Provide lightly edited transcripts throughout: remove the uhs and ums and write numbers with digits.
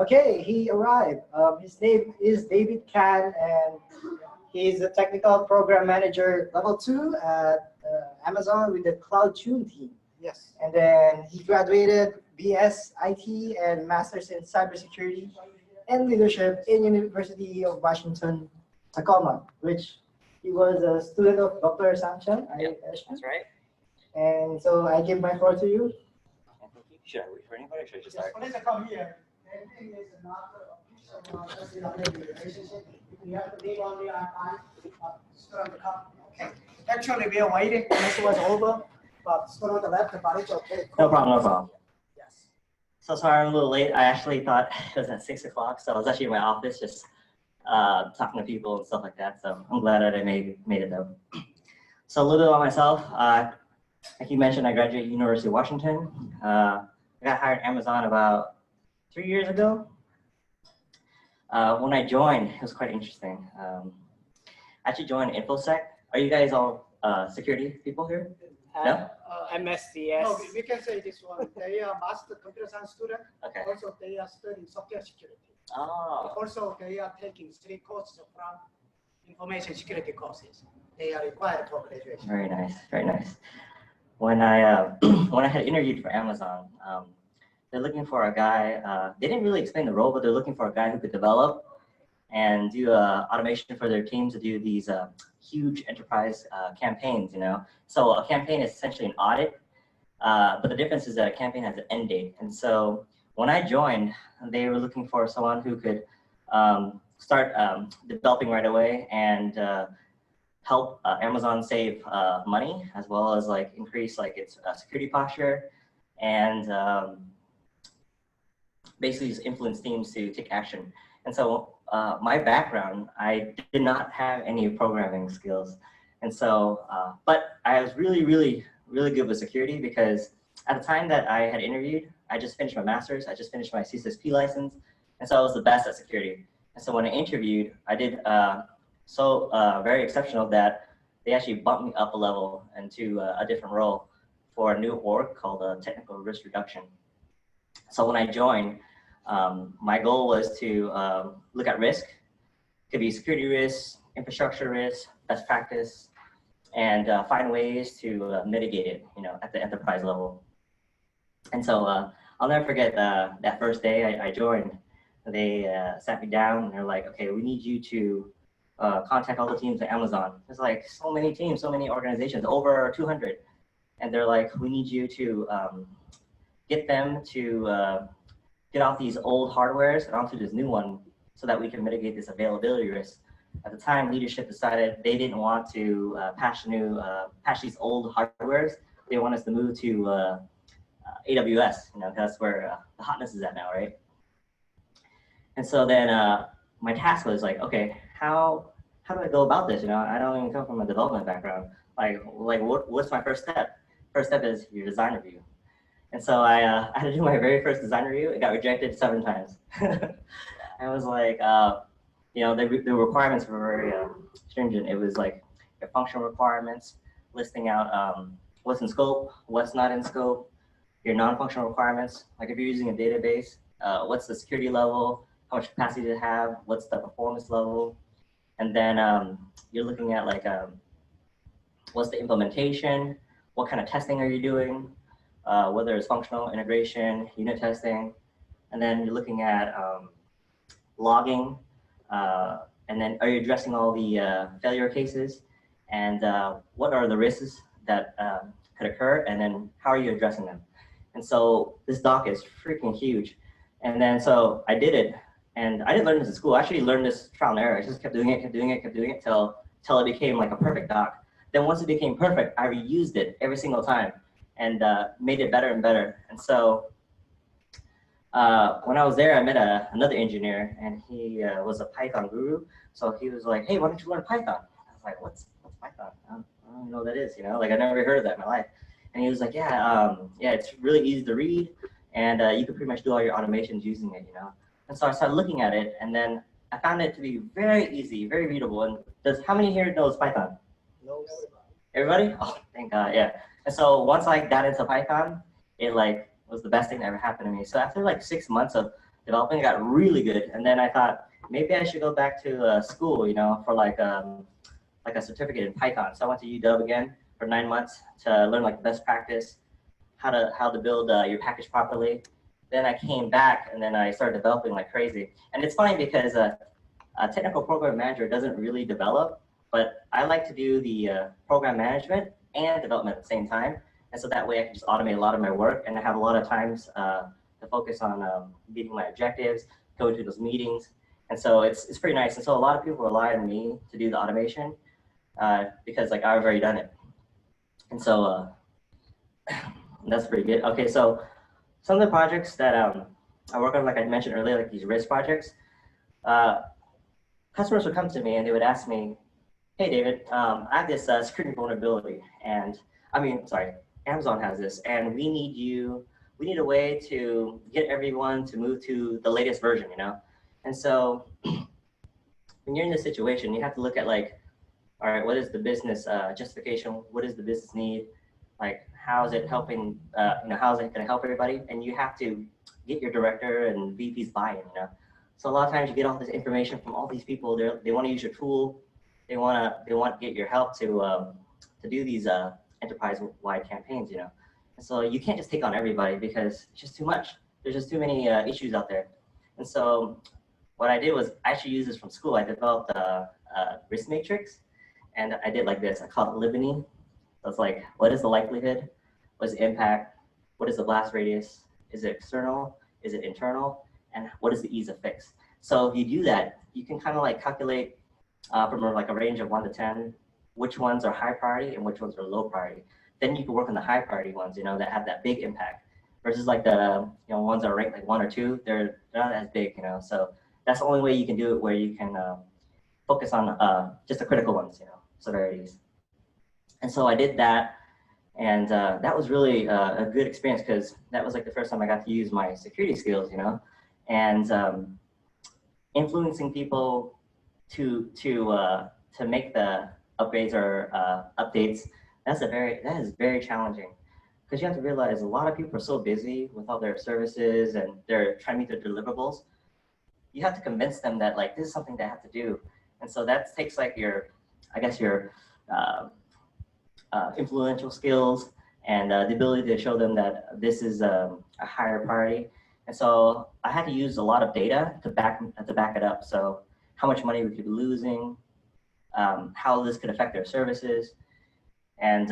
Okay, he arrived. His name is David Can, and he's a technical program manager level 2 at Amazon with the Cloud Tune team. Yes. And then he graduated BS IT and Masters in Cybersecurity and Leadership in University of Washington, Tacoma, which he was a student of Dr. Sanchan. Yep, that's right. And so I give my floor to you. Should I wait for anybody or should I just start? Please come here. Everything is not a piece of relationship. You have to leave only on time. Store on the cup. Okay. Actually, we are waiting. This was over, but store on the left, but it's okay. No problem, no problem. Yes. So sorry I'm a little late. I actually thought it was at 6 o'clock, so I was actually in my office just talking to people and stuff like that. So I'm glad that I made it though. So a little bit about myself. Like you mentioned, I graduated University of Washington. I got hired at Amazon about 3 years ago. When I joined, it was quite interesting. I actually joined InfoSec. Are you guys all security people here? No? MSCS. No, we can say this one. They are master computer science student. Okay. Also, they are studying software security. Oh. Also, they are taking 3 courses from information security courses. They are required for graduation. Very nice, very nice. When I when I had interviewed for Amazon, they're looking for a guy. They didn't really explain the role, but they're looking for a guy who could develop and do automation for their team to do these huge enterprise campaigns. You know, so a campaign is essentially an audit, but the difference is that a campaign has an end date. And so when I joined, they were looking for someone who could start developing right away and help Amazon save money, as well as like increase like its security posture, and basically just influence teams to take action. And so my background, I did not have any programming skills, and so but I was really good with security, because at the time that I had interviewed, I just finished my master's, I just finished my CISSP license, and so I was the best at security. And so when I interviewed, I did very exceptional that they actually bumped me up a level into a different role for a new org called technical risk reduction. So when I joined, my goal was to look at risk. It could be security risk, infrastructure risk, best practice, and find ways to mitigate it, you know, at the enterprise level. And so I'll never forget that first day I joined. They sat me down and they're like, okay, we need you to contact all the teams at Amazon. There's like so many teams, so many organizations, over 200. And they're like, we need you to get them to get off these old hardwares and onto this new one so that we can mitigate this availability risk. At the time, leadership decided they didn't want to patch these old hardwares. They want us to move to AWS, you know, that's where the hotness is at now, right? And so then my task was like, okay, how do I go about this? You know, I don't even come from a development background. Like what's my first step? First step is your design review. And so I had to do my very first design review. It got rejected 7 times. I was like, you know, the requirements were very stringent. It was like your functional requirements, listing out what's in scope, what's not in scope, your non-functional requirements. Like if you're using a database, what's the security level, how much capacity to have, what's the performance level. And then you're looking at like, what's the implementation, what kind of testing are you doing, whether it's functional, integration, unit testing. And then you're looking at logging, and then are you addressing all the failure cases, and what are the risks that could occur, and then how are you addressing them? And so this doc is freaking huge. And then so I did it, and I didn't learn this in school. I actually learned this trial and error. I just kept doing it till it became like a perfect doc. Then once it became perfect, I reused it every single time and made it better and better. And so when I was there, I met another engineer, and he was a Python guru. So he was like, hey, why don't you learn Python? I was like, what's Python? I don't even know what that is, you know, like I never heard of that in my life. And he was like, yeah, it's really easy to read, and you can pretty much do all your automations using it, you know. And so I started looking at it, and then I found it to be very easy, very readable. And how many here knows Python? No. Everybody? Oh, thank God, yeah. And so once I got into Python, it like was the best thing that ever happened to me. So after like 6 months of developing, I got really good. And then I thought maybe I should go back to school, you know, for like a certificate in Python. So I went to UW again for 9 months to learn like the best practice, how to build your package properly. Then I came back and then I started developing like crazy. And it's funny because a technical program manager doesn't really develop, but I like to do the program management and development at the same time. And so that way I can just automate a lot of my work, and I have a lot of times to focus on meeting my objectives, going to those meetings. And so it's pretty nice. And so a lot of people rely on me to do the automation because like I've already done it. And so that's pretty good. Okay, so some of the projects that I work on, like I mentioned earlier, like these risk projects, customers would come to me and they would ask me, hey, David, I have this security vulnerability, and Amazon has this, and we need a way to get everyone to move to the latest version, you know? And so when you're in this situation, you have to look at like, all right, what is the business justification? What is the business need? Like, how is it helping, how is it gonna help everybody? And you have to get your director and VP's buy-in, you know? So a lot of times you get all this information from all these people. They want to use your tool. They want to get your help to do these enterprise-wide campaigns, you know. And so you can't just take on everybody because it's just too much. There's just too many issues out there. And so what I did was I actually used this from school. I developed a risk matrix, and I did like this. I called it Libany. So it's like, what is the likelihood? What is the impact? What is the blast radius? Is it external? Is it internal? And what is the ease of fix? So if you do that, you can kind of like calculate from like a range of 1 to 10, which ones are high priority and which ones are low priority. Then you can work on the high priority ones, you know, that have that big impact versus like the, ones that are ranked like 1 or 2, they're not as big, you know. So that's the only way you can do it, where you can focus on just the critical ones, you know, severities. And so I did that, and that was really a good experience because that was like the first time I got to use my security skills, you know, and influencing people to make the upgrades or updates. That is very challenging because you have to realize a lot of people are so busy with all their services and they're trying to meet their deliverables. You have to convince them that like this is something they have to do, and so that takes like your influential skills and the ability to show them that this is a higher priority. And so I had to use a lot of data to back it up. So how much money we could be losing, how this could affect their services, and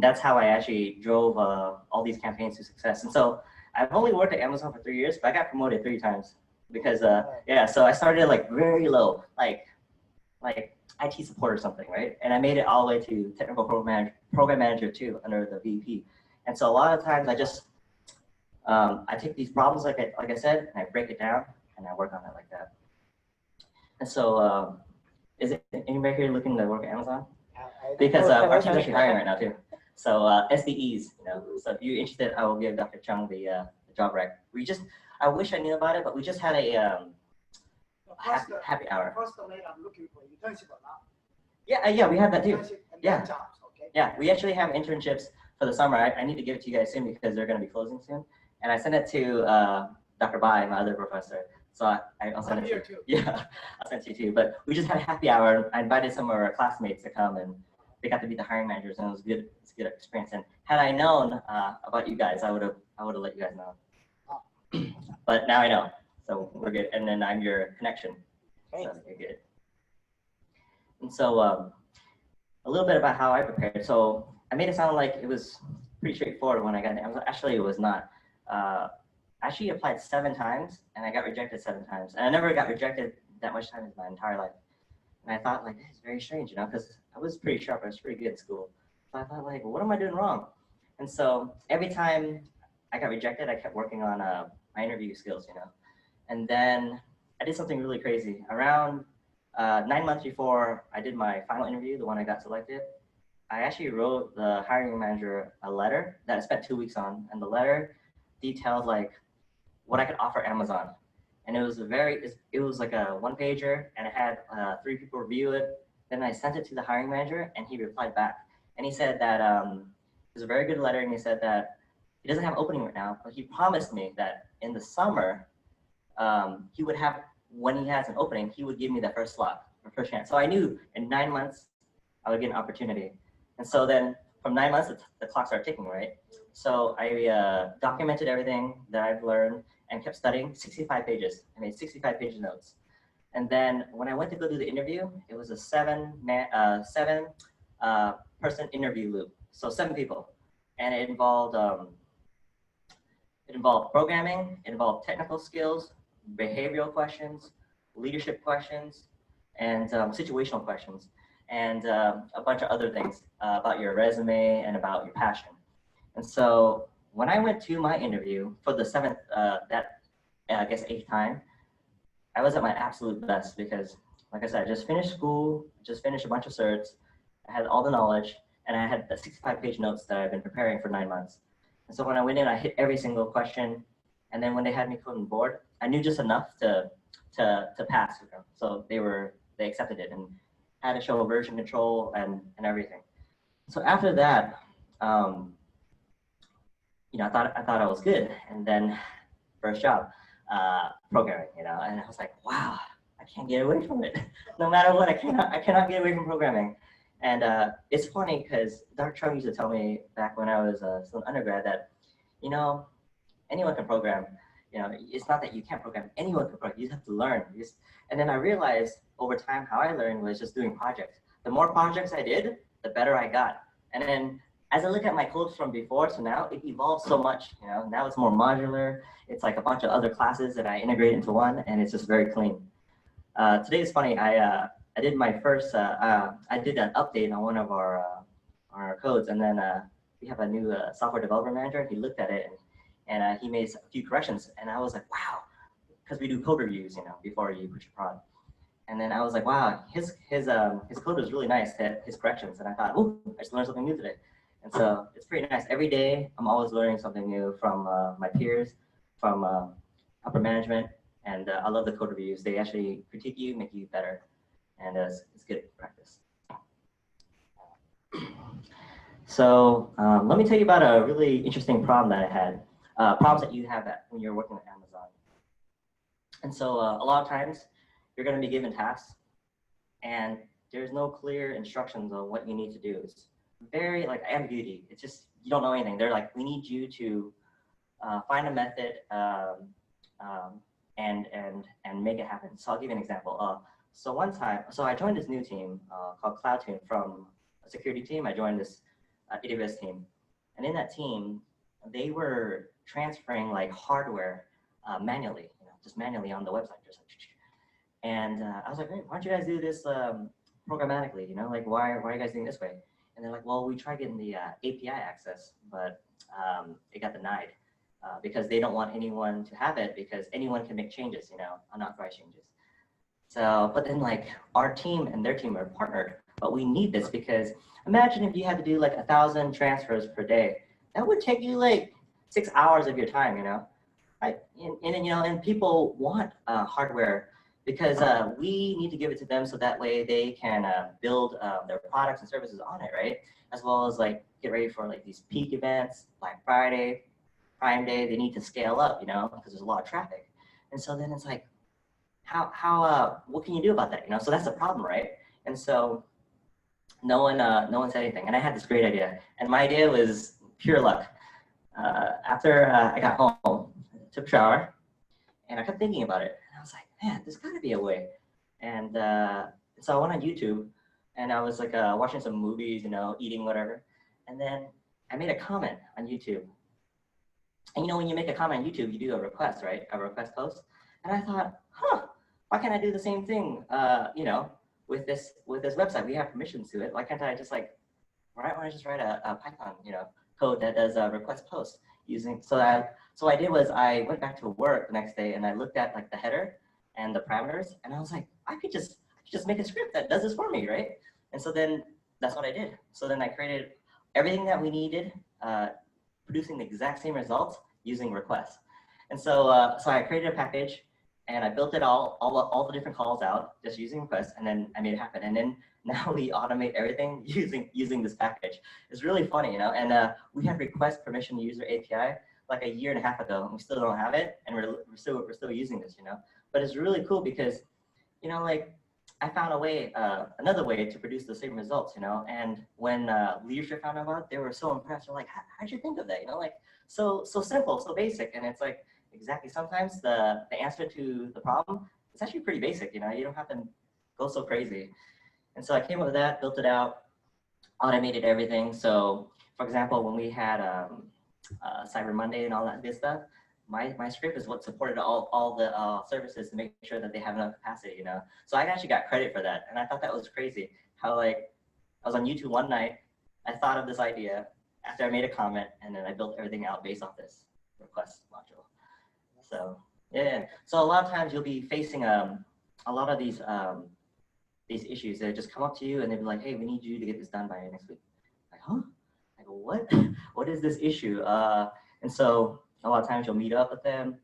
that's how I actually drove all these campaigns to success. And so I've only worked at Amazon for 3 years, but I got promoted 3 times because so I started like very low, like IT support or something, right? And I made it all the way to technical program manager 2 under the VP. And so a lot of times I just I take these problems like I said, and I break it down and I work on it like that. And so is it anybody here looking to work at Amazon? Because our team's actually hiring right now too. So SDEs, you know. So if you're interested, I will give Dr. Chung the job rec. I wish I knew about it, but we just had a happy hour. First domain I'm looking for internship or not? Yeah, we have that too. Yeah. Jobs, okay. Yeah, we actually have internships for the summer. I need to give it to you guys soon because they're going to be closing soon. And I sent it to Dr. Bai, my other professor. So I'll send it to you. Too. Yeah, I'll send it to you too. But we just had a happy hour. I invited some of our classmates to come, and they got to meet the hiring managers, and it was good. It's a good experience. And had I known about you guys, I would have let you guys know. But now I know, so we're good. And then I'm your connection. So you're good. And so a little bit about how I prepared. So I made it sound like it was pretty straightforward when I got there. Actually, it was not. I actually applied 7 times and I got rejected 7 times. And I never got rejected that much time in my entire life. And I thought, like, this is very strange, you know, because I was pretty sharp. I was pretty good in school. So I thought, like, well, what am I doing wrong? And so every time I got rejected, I kept working on my interview skills, you know. And then I did something really crazy. Around 9 months before I did my final interview, the one I got selected, I actually wrote the hiring manager a letter that I spent 2 weeks on. And the letter detailed like what I could offer Amazon. And it was like a 1-pager, and it had 3 people review it. Then I sent it to the hiring manager and he replied back. And he said that it was a very good letter, and he said that he doesn't have an opening right now, but he promised me that in the summer, he would have, when he has an opening, he would give me the first slot, the first chance. So I knew in 9 months, I would get an opportunity. And so then from 9 months, the clock started ticking, right? So I documented everything that I've learned and kept studying 65 pages. I made 65 page notes. And then when I went to go do the interview, it was a seven person interview loop. So 7 people. And it involved programming, it involved technical skills, behavioral questions, leadership questions, and situational questions, and a bunch of other things about your resume and about your passion. And so when I went to my interview for the 7th, I guess 8th time, I was at my absolute best because, like I said, I just finished school, just finished a bunch of certs, I had all the knowledge, and I had the 65 page notes that I've been preparing for 9 months. And so when I went in, I hit every single question. And then when they had me put on board, I knew just enough to pass. So they accepted it and had to show version control and everything. So after that, I thought I was good. And then first job, programming, and I was like, wow, I can't get away from it. No matter what, I cannot get away from programming. And it's funny because Dr. Chung used to tell me back when I was still an undergrad that, anyone can program. It's not that you can't program, anyone can program, you just have to learn. And then I realized over time how I learned was just doing projects. The more projects I did, the better I got. And then as I look at my code from before to now, it evolved so much. Now it's more modular. It's like a bunch of other classes that I integrate into one, and it's just very clean. Today is funny. I did my first. I did an update on one of our codes, and then we have a new software developer manager. He looked at it and he made a few corrections, and I was like, wow, because we do code reviews, before you push your prod. And then I was like, wow, his code was really nice, his corrections, and I thought, oh, I just learned something new today. And so it's pretty nice. Every day, I'm always learning something new from my peers, from upper management, and I love the code reviews. They actually critique you, make you better, and it's good practice. So let me tell you about a really interesting problem that I had, problems that you have when you're working with Amazon. And so a lot of times, you're going to be given tasks, and there's no clear instructions on what you need to do. It's very like ambiguity. It's just, you don't know anything. They're like, we need you to find a method and make it happen. So I'll give you an example. So one time, I joined this new team called CloudTune from a security team. I joined this AWS team, and in that team, they were transferring like hardware manually, just manually on the website. Just like, and I was like, hey, why don't you guys do this programmatically? Like why are you guys doing it this way? And they're like, well, we tried getting the API access, but it got denied because they don't want anyone to have it because anyone can make changes, unauthorized changes. So, but then like our team and their team are partnered, but we need this because imagine if you had to do like 1,000 transfers per day. That would take you like 6 hours of your time, and people want hardware because we need to give it to them so that way they can build their products and services on it, right? As well as like get ready for like these peak events, Black Friday, Prime Day. They need to scale up, because there's a lot of traffic. And so then it's like, what can you do about that? So that's the problem, right? And so no one said anything. And I had this great idea, and my idea was pure luck. After I got home, I took a shower, and I kept thinking about it. And I was like, man, there's got to be a way. And so I went on YouTube, and I was like watching some movies, eating whatever. And then I made a comment on YouTube. And when you make a comment on YouTube, you do a request, right? A request post. And I thought, why can't I do the same thing, with this website? We have permissions to it. Why can't I just why don't I just write a Python, code that does a request post using, so what I did was I went back to work the next day and I looked at like the header and the parameters, and I was like, I could just make a script that does this for me, right? And so then that's what I did. So then I created everything that we needed, producing the exact same results using requests. And so I created a package, and I built it all the different calls out just using requests, and then I made it happen. And then now we automate everything using this package. It's really funny, you know. And we had request permission user API like a year and a half ago, and we still don't have it, and we're still using this, you know. But it's really cool because, you know, like I found a way, another way to produce the same results, you know. And when leadership found out about it, they were so impressed. They're like, how'd you think of that? You know, like so simple, so basic. And it's like, exactly, sometimes the answer to the problem is actually pretty basic, you know. You don't have to go so crazy. And so I came up with that, built it out, automated everything. So for example, when we had Cyber Monday and all that good stuff, my script is what supported all the services to make sure that they have enough capacity, you know. So I actually got credit for that, and I thought that was crazy. How like I was on YouTube one night, I thought of this idea after I made a comment, and then I built everything out based off this request module. So yeah, so a lot of times you'll be facing a lot of these issues that just come up to you, and they'll be like, hey, we need you to get this done by next week. Like, huh? I go, what? What is this issue? And so a lot of times you'll meet up with them,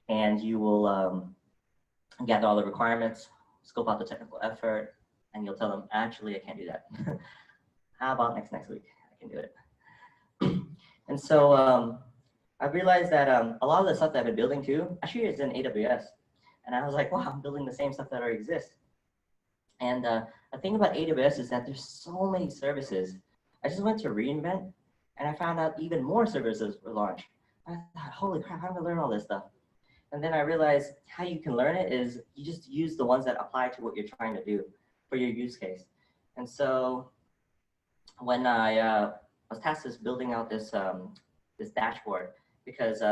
and you will gather all the requirements, scope out the technical effort, and you'll tell them, actually, I can't do that. How about next week? I can do it. And so I realized that a lot of the stuff that I've been building too, actually is in AWS. And I was like, wow, I'm building the same stuff that already exists. And the thing about AWS is that there's so many services. I just went to reInvent, and I found out even more services were launched. I thought, holy crap, how do I learn all this stuff? And then I realized how you can learn it is you just use the ones that apply to what you're trying to do for your use case. And so when I was tasked with building out this this dashboard, because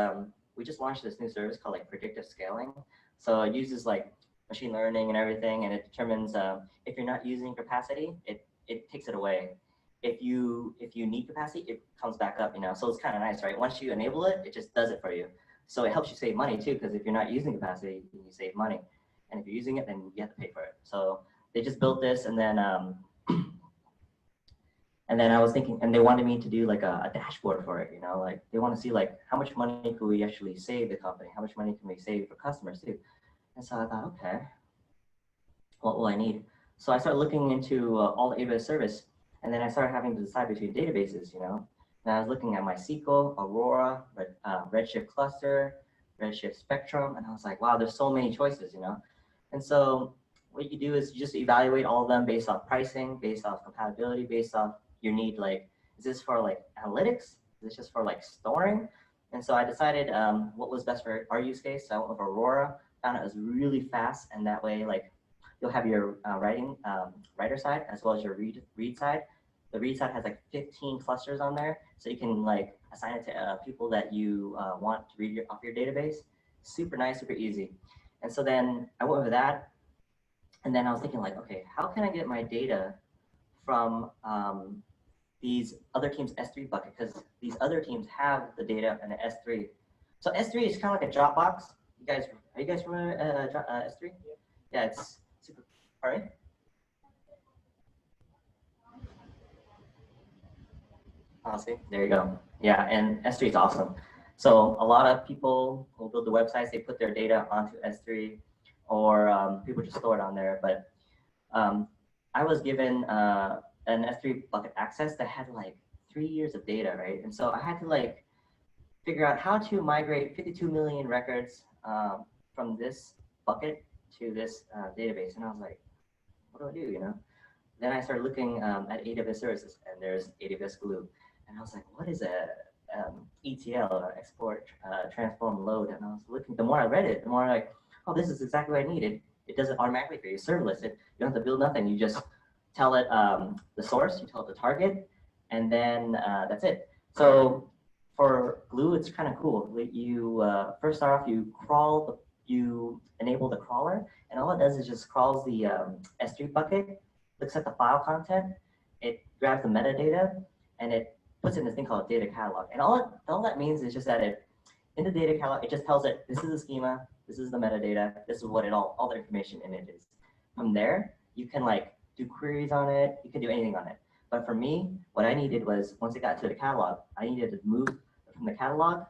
we just launched this new service called like predictive scaling. So it uses like machine learning and everything, and it determines if you're not using capacity, it takes it away. If you need capacity, it comes back up, you know. So it's kind of nice, right? Once you enable it, it just does it for you. So it helps you save money too, because if you're not using capacity, you save money, and if you're using it, then you have to pay for it. So they just built this, and then I was thinking, and they wanted me to do like a dashboard for it, you know, like they want to see like how much money could we actually save the company, how much money can we save for customers too. And so I thought, okay, what will I need? So I started looking into all the AWS service, and then I started having to decide between databases, you know. And I was looking at MySQL, Aurora, Redshift Cluster, Redshift Spectrum, and I was like, wow, there's so many choices, you know. And so what you do is you just evaluate all of them based off pricing, based off compatibility, based off your need. Like, is this for like analytics? Is this just for like storing? And so I decided what was best for our use case. So I went with Aurora, found it was really fast, and that way, like, you'll have your writer side as well as your read side. The read side has like 15 clusters on there, so you can like assign it to people that you want to read off your database. Super nice, super easy. And so then I went with that, and then I was thinking like, okay, how can I get my data from these other teams' S3 bucket? Because these other teams have the data in the S3. So S3 is kind of like a Dropbox. Are you guys familiar with S3? Yeah, it's super. All right. Oh, see, there you go. Yeah, and S3 is awesome. So a lot of people will build the websites, they put their data onto S3, or people just store it on there. But I was given an S3 bucket access that had like 3 years of data, right? And so I had to like figure out how to migrate 52 million records from this bucket to this database. And I was like, what do I do, you know? Then I started looking at AWS services, and there's AWS Glue. And I was like, what is a ETL, export, transform, load? And I was looking, the more I read it, the more like, oh, this is exactly what I needed. It does it automatically for you, serverless. You don't have to build nothing. You just tell it the source, you tell it the target, and then that's it. So for Glue, it's kind of cool. You first start off, you enable the crawler, and all it does is just crawls the S3 bucket, looks at the file content, it grabs the metadata, and it puts it in this thing called data catalog. And all that means is just that in the data catalog, it just tells it, this is the schema, this is the metadata, this is what all the information in it is. From there, you can like do queries on it, you can do anything on it. But for me, what I needed was, once it got to the catalog, I needed to move from the catalog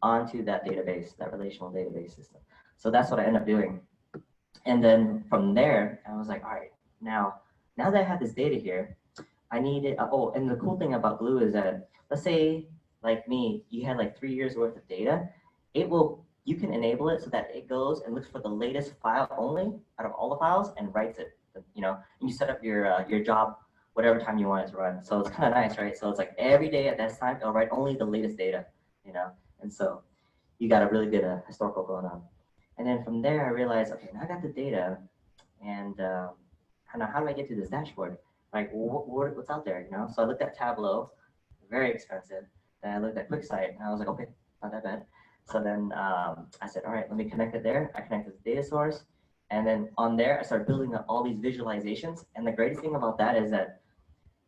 onto that database, that relational database system. So that's what I ended up doing. And then from there, I was like, all right, now that I have this data here, I needed, oh, and the cool thing about Glue is that, let's say, like me, you had like 3 years worth of data, you can enable it so that it goes and looks for the latest file only out of all the files and writes it, and you set up your job whatever time you want it to run. So it's kind of nice, right? So it's like every day at that time, it'll write only the latest data, and so you got a really good historical going on. And then from there, I realized, okay, now I got the data, and how do I get to this dashboard? Like, what's out there, So I looked at Tableau, very expensive. Then I looked at QuickSight, and I was like, okay, not that bad. So then I said, all right, let me connect it there. I connected the data source. And then on there, I started building up all these visualizations. And the greatest thing about that is that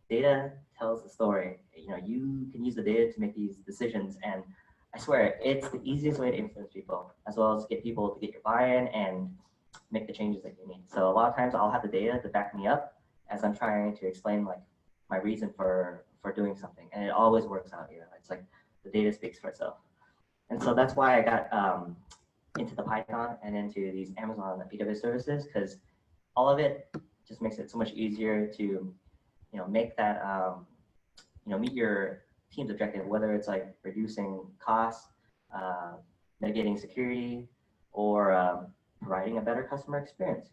data tells the story. You can use the data to make these decisions. And I swear, it's the easiest way to influence people, as well as get people to get your buy-in and make the changes that you need. So a lot of times I'll have the data to back me up as I'm trying to explain like my reason for doing something. And it always works out. It's like the data speaks for itself. And so that's why I got into the Python and into these Amazon AWS services, because all of it just makes it so much easier to, make that, meet your team's objective, whether it's like reducing costs, mitigating security, or providing a better customer experience.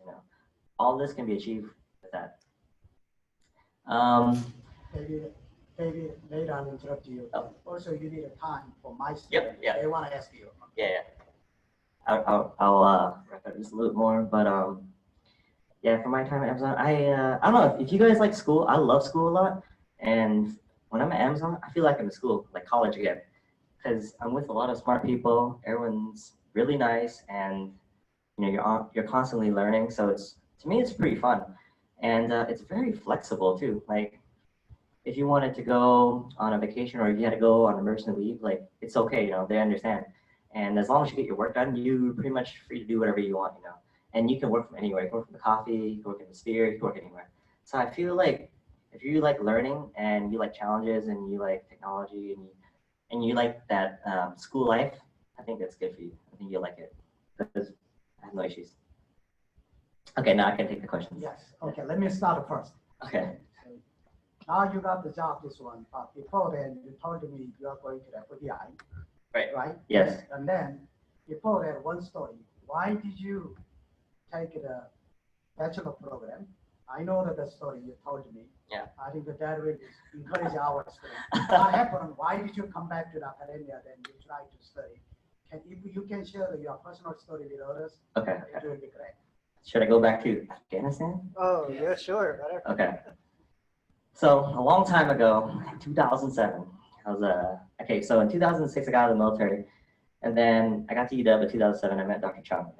All this can be achieved with that. David, later I'll interrupt you. Oh. Also, you need a time for my students. Yep, yeah. They want to ask you. Yeah. I'll wrap up just a little bit more, but yeah, for my time at Amazon, I don't know if you guys like school. I love school a lot, and when I'm at Amazon, I feel like I'm in school, like college again, because I'm with a lot of smart people. Everyone's really nice, and you're constantly learning. So to me, it's pretty fun, and it's very flexible too. Like, if you wanted to go on a vacation or if you had to go on emergency leave, like, it's okay, they understand. And as long as you get your work done, you're pretty much free to do whatever you want, And you can work from anywhere. You can work from the coffee, you can work in the Sphere, you can work anywhere. So I feel like if you like learning and you like challenges and you like technology and you like that school life, I think that's good for you. I think you'll like it because I have no issues. Okay, now I can take the questions. Yes. Okay, let me start first. Okay. Now you got the job, this one, but before then you told me you are going to the FBI. Right? Yes. And then before that, one story. Why did you take the bachelor program? I know that the story you told me. Yeah. I think that will encourage our students. What happened? Why did you come back to the academia? Then you try to study. If you can share your personal story with others, Okay. It will be great. Should I go back to Afghanistan? Oh, yeah, sure. Okay. So a long time ago, 2007, I was okay. So in 2006, I got out of the military, and then I got to UW in 2007. I met Dr. Chung,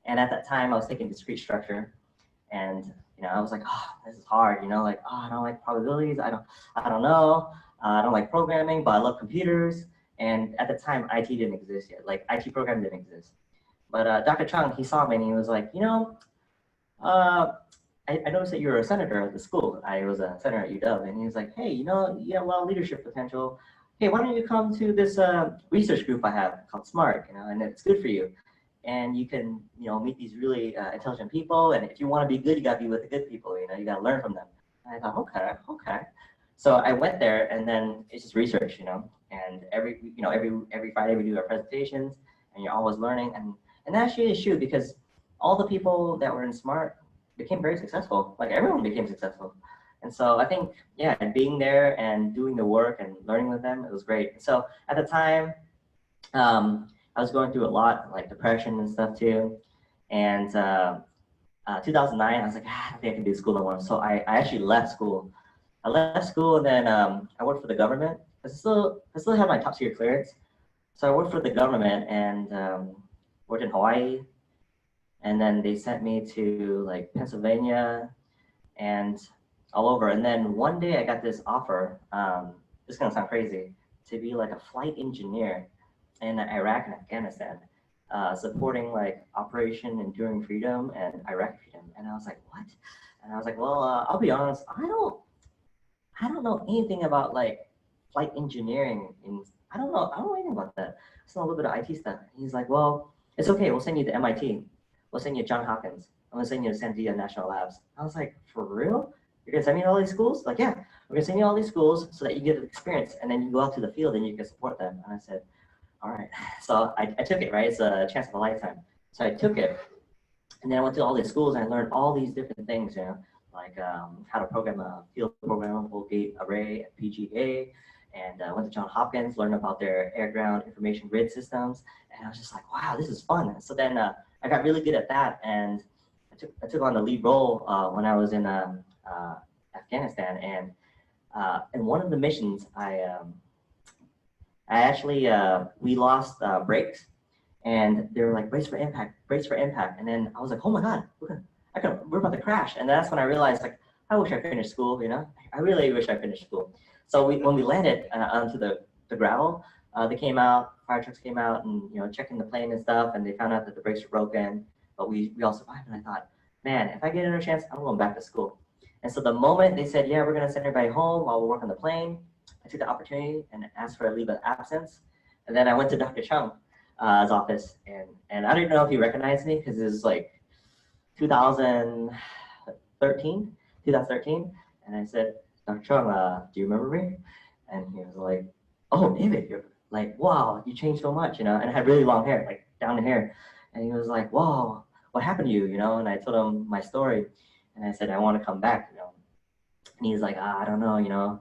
and at that time, I was taking discrete structure, and I was like, oh, this is hard. Like, oh, I don't like probabilities. I don't know. I don't like programming, but I love computers. And at the time, IT didn't exist yet. Like, IT program didn't exist. But Dr. Chung, he saw me and he was like, I noticed that you were a senator at the school. I was a senator at UW, and he was like, hey, you have a lot of leadership potential. Hey, why don't you come to this research group I have called SMART, and it's good for you. And you can, meet these really intelligent people. And if you want to be good, you got to be with the good people. You got to learn from them. And I thought, okay. So I went there, and then it's just research, And every Friday we do our presentations, and you're always learning. And that actually is true because all the people that were in SMART became very successful. Like, everyone became successful. And so I think, yeah, being there and doing the work and learning with them, it was great. So at the time, I was going through a lot, like depression and stuff too. And 2009, I was like, I don't think I can do school no more. So I actually left school. I left school, and then I worked for the government. I still have my top secret clearance. So I worked for the government and worked in Hawaii. And then they sent me to like Pennsylvania and all over. And then one day I got this offer, this is gonna sound crazy, to be like a flight engineer in Iraq and Afghanistan, supporting like Operation Enduring Freedom and Iraq Freedom. And I was like, what? And I was like, well, I'll be honest, I don't know anything about like flight engineering. I don't know anything about that. I just know a little bit of IT stuff. And he's like, well, it's okay, we'll send you to MIT. We'll send you to Johns Hopkins. I'm gonna send you to San Diego National Labs. I was like, for real? You're gonna send me to all these schools? Like, yeah, we're gonna send you to all these schools so that you get experience and then you go out to the field and you can support them. And I said, all right. So I took it, right? It's a chance of a lifetime. So I took it. And then I went to all these schools and I learned all these different things, you know, like how to program a field programmable gate array at PGA. And I went to Johns Hopkins, learned about their air-ground information grid systems. And I was just like, wow, this is fun. So then I got really good at that. And I took on the lead role when I was in Afghanistan. And in one of the missions, we lost brakes. And they were like, brace for impact, brace for impact. And then I was like, oh my God, we're about to crash. And that's when I realized, like, I wish I finished school, you know? I really wish I finished school. So when we landed onto the gravel, they came out, fire trucks came out and, you know, checking the plane and stuff. And they found out that the brakes were broken, but we all survived. And I thought, man, if I get another chance, I'm going back to school. And so the moment they said, yeah, we're going to send everybody home while we work on the plane, I took the opportunity and asked for a leave of absence. And then I went to Dr. Chung. His office, and I don't know if he recognized me because it was like 2013, and I said, Dr. Chung, do you remember me? And he was like, oh, David, you're like, wow, you changed so much, you know, and I had really long hair, like down the hair, and he was like, wow, what happened to you, you know, and I told him my story, and I said, I want to come back, you know, and he's like, I don't know, you know,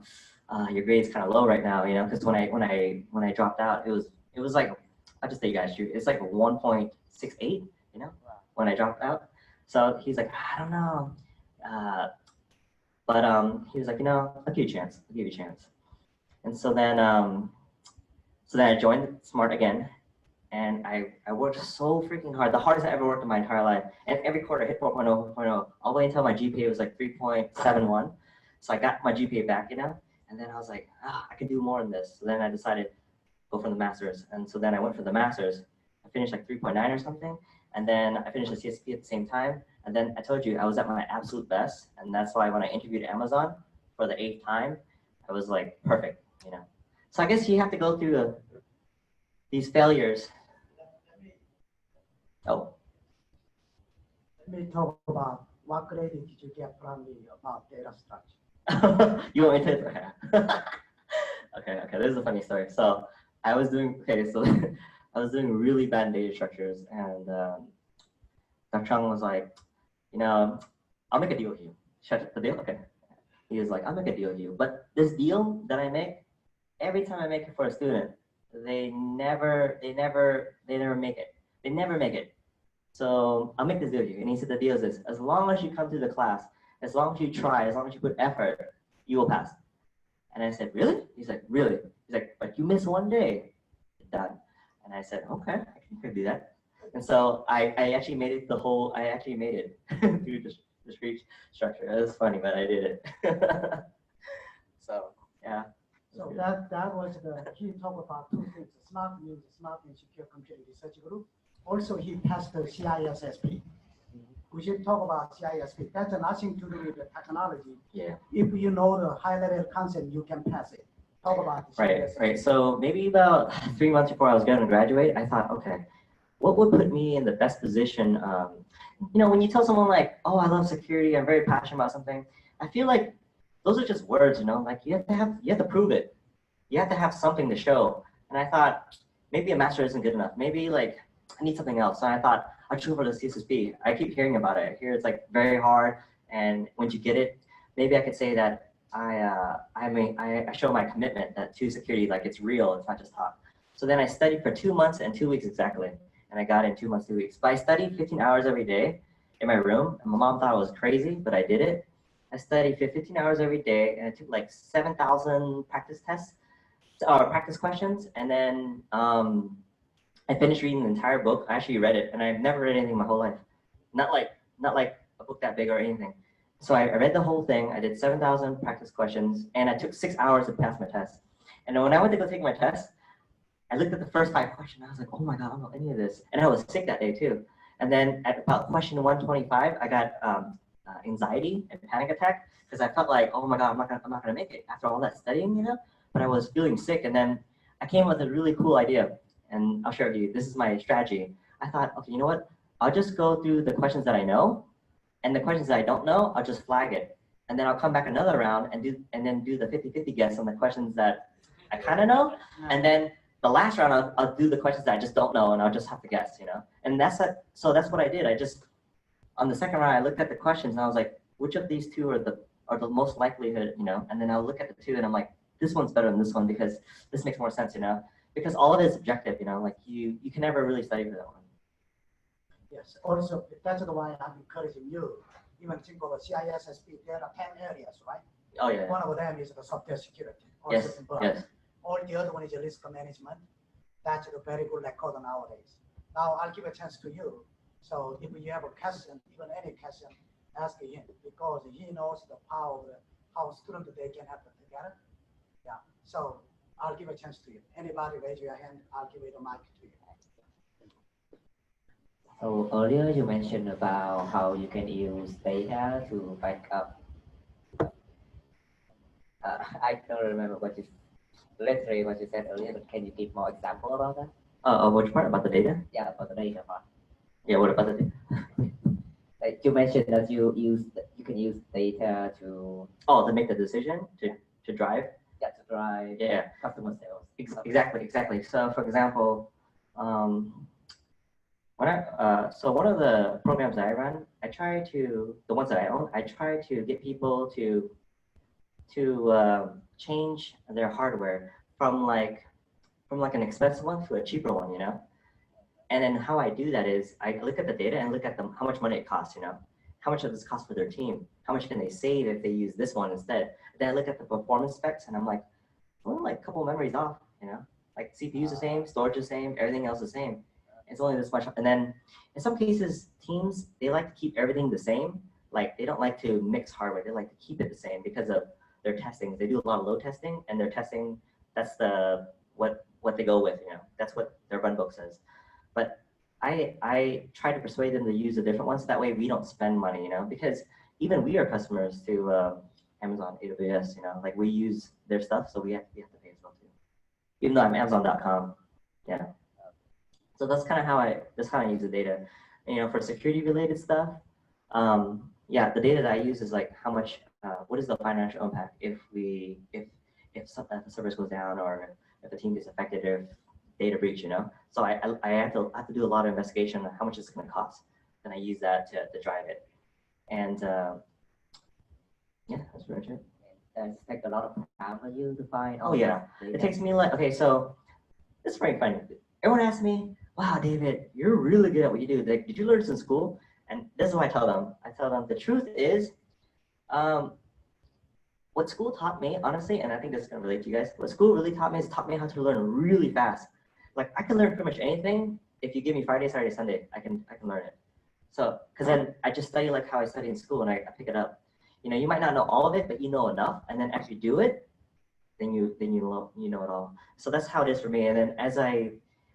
your grade's kind of low right now, you know, because when I dropped out, it was like, I'll just tell you guys, it's like 1.68, you know, when I dropped out. So he's like, I don't know. But he was like, you know, I'll give you a chance. I'll give you a chance. And so then I joined Smart again. And I worked so freaking hard, the hardest I ever worked in my entire life. And every quarter I hit 4.0, 4.0, all the way until my GPA was like 3.71. So I got my GPA back, you know, and then I was like, I can do more than this. So then I decided go for the master's. And so then I went for the master's. I finished like 3.9 or something. And then I finished the CISSP at the same time. And then I told you I was at my absolute best. And that's why when I interviewed Amazon for the 8th time, I was like, perfect, you know. So I guess you have to go through these failures. Oh. Let me talk about what grade did you get from me about data structure. You want me to? Okay, this is a funny story. So I was doing really bad data structures, and Dr. Chung was like, you know, I'll make a deal with you. Shut the deal? Okay. He was like, I'll make a deal with you. But this deal that I make, every time I make it for a student, they never make it. They never make it. So I'll make this deal with you. And he said the deal is this: as long as you come to the class, as long as you try, as long as you put effort, you will pass. And I said, really? He's like, really? He's like, but you miss one day, done. And I said, okay, I can do that. And so I actually made it through the street structure. It was funny, but I did it. So, yeah. So that was he talked about two things: Smart means Smart and Secure Computing Research Group. Also, he passed the CISSP. We should talk about CISSP. That's nothing to do with the technology. Yeah. If you know the high-level concept, you can pass it. Talk about the CISSP. Right. So maybe about 3 months before I was going to graduate, I thought, okay, what would put me in the best position? You know, when you tell someone like, oh, I love security, I'm very passionate about something, I feel like those are just words, you know, like you have to prove it. You have to have something to show. And I thought maybe a master isn't good enough. Maybe like I need something else. So I thought I'll choose for the CISSP. I keep hearing about it. I hear it's like very hard. And once you get it, maybe I could say that I show my commitment to security, like it's real, it's not just talk. So then I studied for 2 months and 2 weeks exactly. And I got in 2 months, 2 weeks. But I studied 15 hours every day in my room. And my mom thought I was crazy, but I did it. I studied for 15 hours every day, and I took like 7,000 practice tests, or practice questions. And then I finished reading the entire book. I actually read it, and I've never read anything my whole life. Not like a book that big or anything. So I read the whole thing. I did 7,000 practice questions, and I took 6 hours to pass my test. And then when I went to go take my test, I looked at the first 5 questions. I was like, oh my God, I don't know any of this. And I was sick that day too. And then at about question 125, I got anxiety and panic attack because I felt like, oh my God, I'm not gonna make it after all that studying, you know. But I was feeling sick, and then I came up with a really cool idea, and I'll share with you. This is my strategy. I thought, okay, you know what? I'll just go through the questions that I know, and the questions that I don't know, I'll just flag it. And then I'll come back another round and then do the 50-50 guess on the questions that I kind of know. And then the last round, I'll do the questions that I just don't know, and I'll just have to guess, you know? And so that's what I did. On the second round, I looked at the questions and I was like, which of these two are the most likelihood, you know? And then I'll look at the two and I'm like, this one's better than this one because this makes more sense, you know? Because all of it is objective, you know? Like you can never really study for that one. Yes, also, that's why I'm encouraging you. Even think of a CISSP, there are 10 areas, right? Oh yeah. One of them is the software security. Yes, yes. All the other one is risk management. That's a very good record nowadays. Now I'll give a chance to you. So if you have a question, even any question, ask him because he knows the power of how students they can have it together. Yeah. So I'll give a chance to you. Anybody raise your hand, I'll give it a mic to you. So earlier you mentioned about how you can use data to back up. I don't remember literally what you said earlier, but can you give more example about that? Which part about the data? Yeah, about the data part. Yeah, what about the data? Like you mentioned that you can use data to make the decision to drive. Yeah, to drive customer sales. Exactly. So for example, one of the programs that I run, the ones that I own, I try to get people to change their hardware from like an expensive one to a cheaper one, you know? And then how I do that is I look at the data and look at how much money it costs, you know? How much does this cost for their team? How much can they save if they use this one instead? Then I look at the performance specs and I'm like, only like a couple memories off, you know? Like CPU's the same, storage is the same, everything else is the same. It's only this much. And then in some cases, teams, they like to keep everything the same. Like they don't like to mix hardware. They like to keep it the same because of their testing. They do a lot of load testing and their testing, that's what they go with, you know, that's what their run book says. But I try to persuade them to use the different ones. That way we don't spend money, you know, because even we are customers to Amazon, AWS, you know, like we use their stuff, so we have to pay as well too. Even though I'm Amazon.com, yeah. So that's kind of how I use the data. And, you know, for security related stuff, yeah, the data that I use is like how much, what is the financial impact if the service goes down or if the team gets affected or if data breach, you know? So I have to do a lot of investigation on how much it's going to cost. And I use that to drive it. And yeah, that's pretty much it. Does it take a lot of time for you to find? Oh yeah, it takes me like, okay, so it's very funny. Everyone asks me, wow, David, you're really good at what you do. Like, did you learn this in school? And this is what I tell them. I tell them the truth is, what school taught me, honestly, and I think this is going to relate to you guys, what school really taught me is taught me how to learn really fast. Like I can learn pretty much anything. If you give me Friday, Saturday, Sunday, I can learn it. So, because then I just study like how I study in school and I pick it up. You know, you might not know all of it, but you know enough. And then after you do it, then you know it all. So that's how it is for me. And then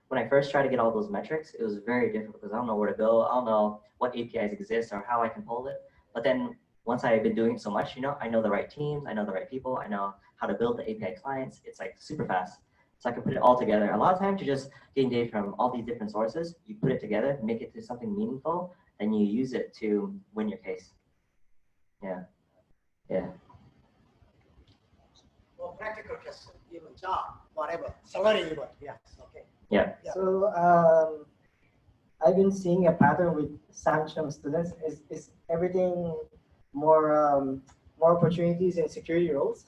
when I first tried to get all those metrics, it was very difficult because I don't know where to go. I don't know what APIs exist or how I can pull it. But then once I've been doing so much, you know, I know the right teams, I know the right people, I know how to build the API clients. It's like super fast. So I can put it all together. A lot of times you're just getting data from all these different sources. You put it together, make it to something meaningful, and you use it to win your case. Yeah. Yeah. Well, practical question, even job, whatever, salary even, yes, okay. Yeah. So I've been seeing a pattern with sanctioned students. Is everything more opportunities in security roles?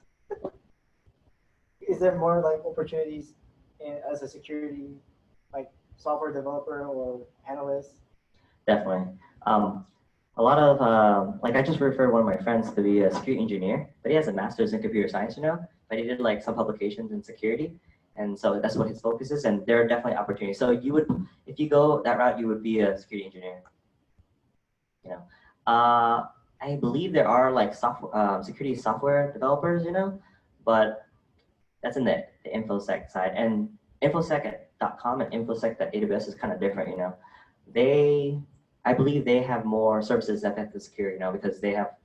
Is there more like opportunities as a security, like software developer or analyst? Definitely. A lot of, like I just referred one of my friends to be a security engineer, but he has a master's in computer science, you know, but he did like some publications in security. And so that's what his focus is. And there are definitely opportunities. So you would, if you go that route, you would be a security engineer. You know, I believe there are like security software developers, you know, but that's in the InfoSec side. And InfoSec.com and InfoSec.AWS is kind of different, you know. I believe they have more services that have to secure, you know, because they have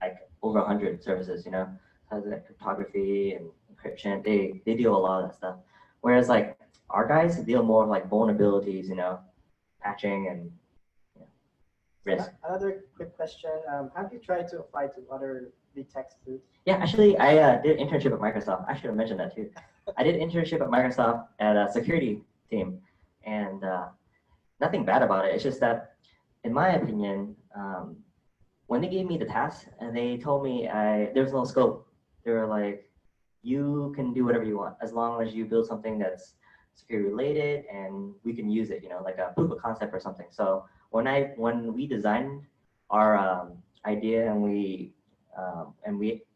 like over 100 services, you know, like cryptography and encryption. They deal a lot of that stuff. Whereas like our guys deal more like vulnerabilities, you know, patching and risk. Another quick question. Have you tried to apply to other big tech too? Yeah, actually, I did an internship at Microsoft. I should have mentioned that too. I did an internship at Microsoft at a security team, and nothing bad about it. It's just that, in my opinion, when they gave me the task and they told me there was no scope, they were like, you can do whatever you want as long as you build something that's security related and we can use it, like a proof of concept or something. So when we designed our idea and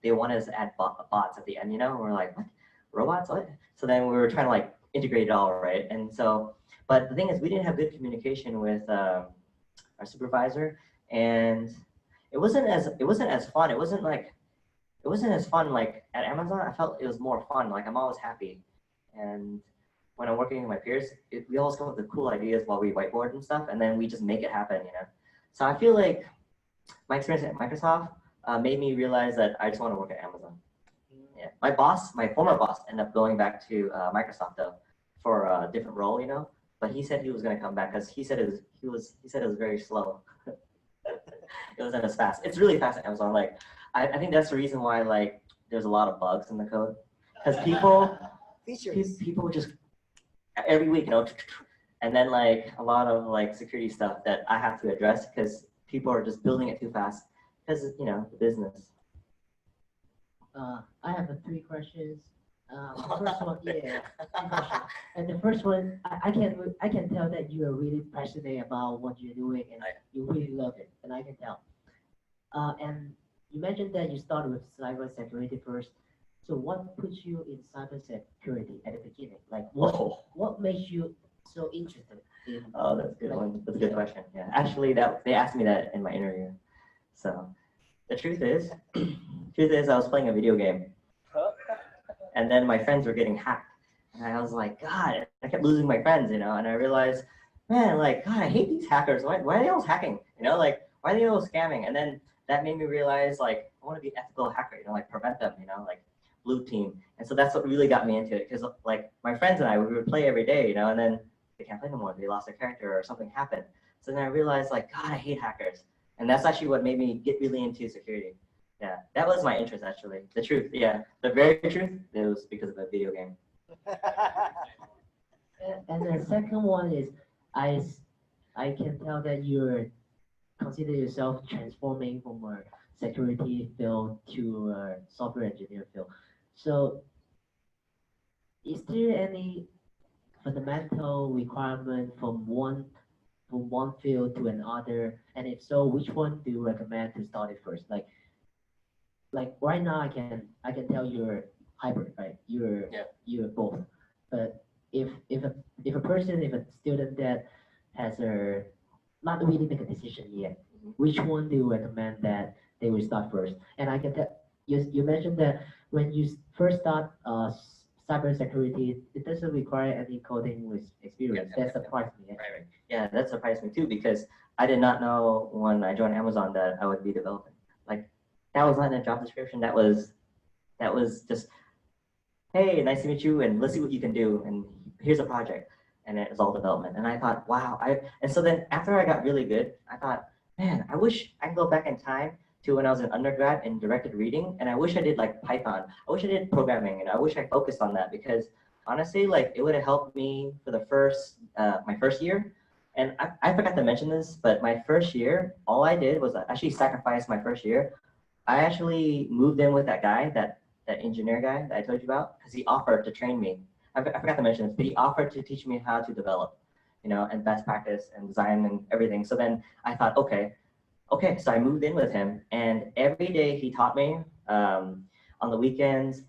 they wanted us to add bots at the end, we're like, what? Robots? What? So then we were trying to like integrate it all, right? And so, but the thing is, we didn't have good communication with our supervisor, and it wasn't as fun. It wasn't as fun like at Amazon. I felt it was more fun. Like I'm always happy, and when I'm working with my peers, we always come up with cool ideas while we whiteboard and stuff, and then we just make it happen, So I feel like my experience at Microsoft made me realize that I just want to work at Amazon. Yeah, my former boss, ended up going back to Microsoft though for a different role, But he said he was going to come back because he said it was very slow. It wasn't as fast. It's really fast at Amazon. Like I think that's the reason why like there's a lot of bugs in the code because people just every week, and then like a lot of like security stuff that I have to address because people are just building it too fast because the business. I have 3 questions. The first one, yeah, 3 questions. And the first one, I can tell that you are really passionate about what you're doing and you really love it, and I can tell. And you mentioned that you started with cybersecurity first. So what puts you in cybersecurity at the beginning? Like what makes you so interested in? Oh, that's a good one. That's a good question. Yeah, actually, they asked me that in my interview. So the truth is, I was playing a video game, and then my friends were getting hacked, and I was like, God, I kept losing my friends, and I realized, man, like, God, I hate these hackers. Why are they always hacking? Like, why are they always scamming? And then that made me realize, like, I want to be an ethical hacker, like prevent them, like blue team. And so that's what really got me into it, because like my friends and I, we would play every day, and then they can't play no more. They lost their character or something happened. So then I realized, like, God, I hate hackers. And that's actually what made me get really into security. Yeah, that was my interest, actually. The truth, yeah. The very truth, it was because of a video game. And the second one is, I can tell that you're consider yourself transforming from a security field to a software engineer field. So is there any fundamental requirement from one field to another? And if so, which one do you recommend to start it first? Like right now, I can tell you're hybrid, right? You're both. But if a student that has not really make a decision yet, which one do you recommend that they will start first? And I can tell you mentioned that when you first start cybersecurity, it doesn't require any coding with experience. That surprised me. Right. Yeah, that surprised me too, because I did not know when I joined Amazon that I would be developing. Like, that was not in the job description. That was just, hey, nice to meet you, and let's see what you can do, and here's a project, and it was all development. And I thought, wow. And so then after I got really good, I thought, man, I wish I could go back in time to when I was an undergrad in directed reading, and I wish I did like Python. I wish I did programming, and I wish I focused on that, because honestly, like, it would have helped me for the my first year. And I forgot to mention this, but my first year, all I did was actually sacrifice my first year. I actually moved in with that guy, that engineer guy that I told you about, because he offered to train me. I forgot to mention this, but he offered to teach me how to develop, and best practice and design and everything. So then I thought, okay, so I moved in with him, and every day he taught me. On the weekends,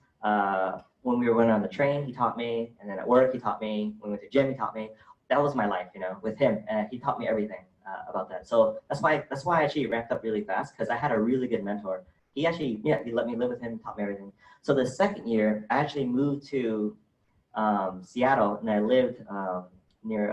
when we were going on the train, he taught me, and then at work he taught me. When we went to gym, he taught me. That was my life, with him, and he taught me everything about that. So that's why I actually ramped up really fast, because I had a really good mentor. He actually, he let me live with him, taught me everything. So the second year, I actually moved to Seattle, and I lived near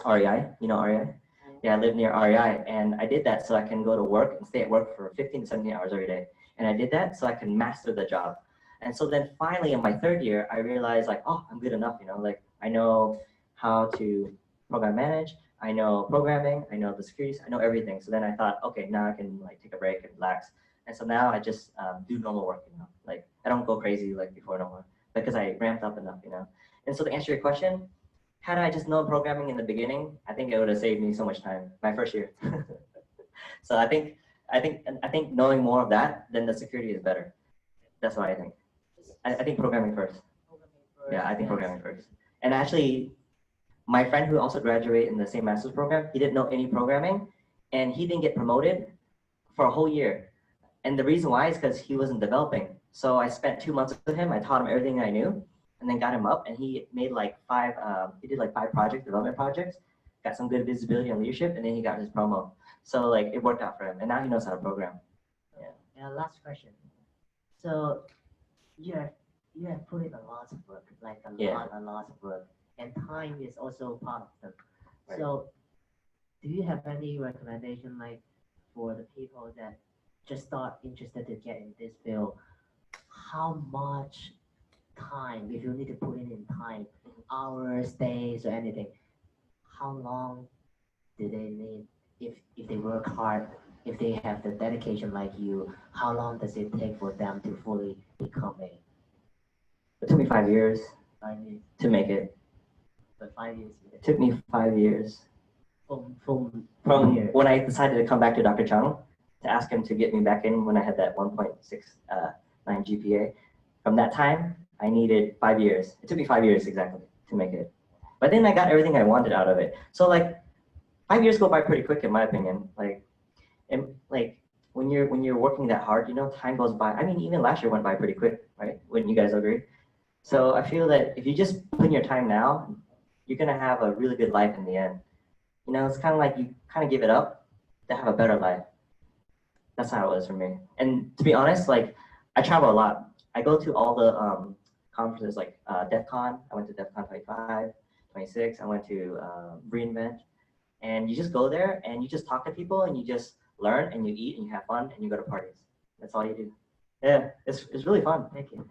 REI. You know REI? Yeah, I lived near REI, and I did that so I can go to work and stay at work for 15 to 17 hours every day. And I did that so I can master the job. And so then finally in my third year, I realized, like, oh, I'm good enough, like, I know how to program manage, I know programming, I know the securities, I know everything. So then I thought, okay, now I can like take a break and relax. And so now I just do normal work, you know, like I don't go crazy like before no more because I ramped up enough, you know. And so to answer your question, had I just known programming in the beginning, I think it would have saved me so much time my first year. So I think knowing more of that, then the security is better. That's what I think. I think programming first. Yeah, I think programming first. And actually, my friend who also graduated in the same master's program, he didn't know any programming, and he didn't get promoted for a whole year. And the reason why is because he wasn't developing. So I spent 2 months with him. I taught him everything I knew, and then got him up. And he made like he did like 5 development projects, got some good visibility and leadership, and then he got his promo. So like it worked out for him, and now he knows how to program. Yeah. And last question. So you have put in a lot of work, like a lot of work, and time is also part of them. Right. So do you have any recommendation like for the people that just start interested to get in this field? How much time, if you need to put in time, hours, days, or anything, how long do they need if they work hard, if they have the dedication like you, how long does it take for them to fully become a? It took me 5 years 5 years. to make it. But 5 years. It took me 5 years. From From when I decided to come back to Dr. Chung to ask him to get me back in when I had that 1.69 GPA. From that time, I needed 5 years. It took me 5 years exactly to make it. But then I got everything I wanted out of it. So like 5 years go by pretty quick in my opinion. Like when you're working that hard, you know, time goes by. I mean, even last year went by pretty quick, right? Wouldn't you guys agree? So I feel that if you just put in your time now, you're gonna have a really good life in the end. You know, it's kind of like you kind of give it up to have a better life. That's how it was for me. And to be honest, like I travel a lot. I go to all the conferences like DEF CON. I went to DEF CON 25, 26. I went to reInvent. And you just go there and you just talk to people and you just learn and you eat and you have fun and you go to parties. That's all you do. Yeah, it's really fun. Thank you.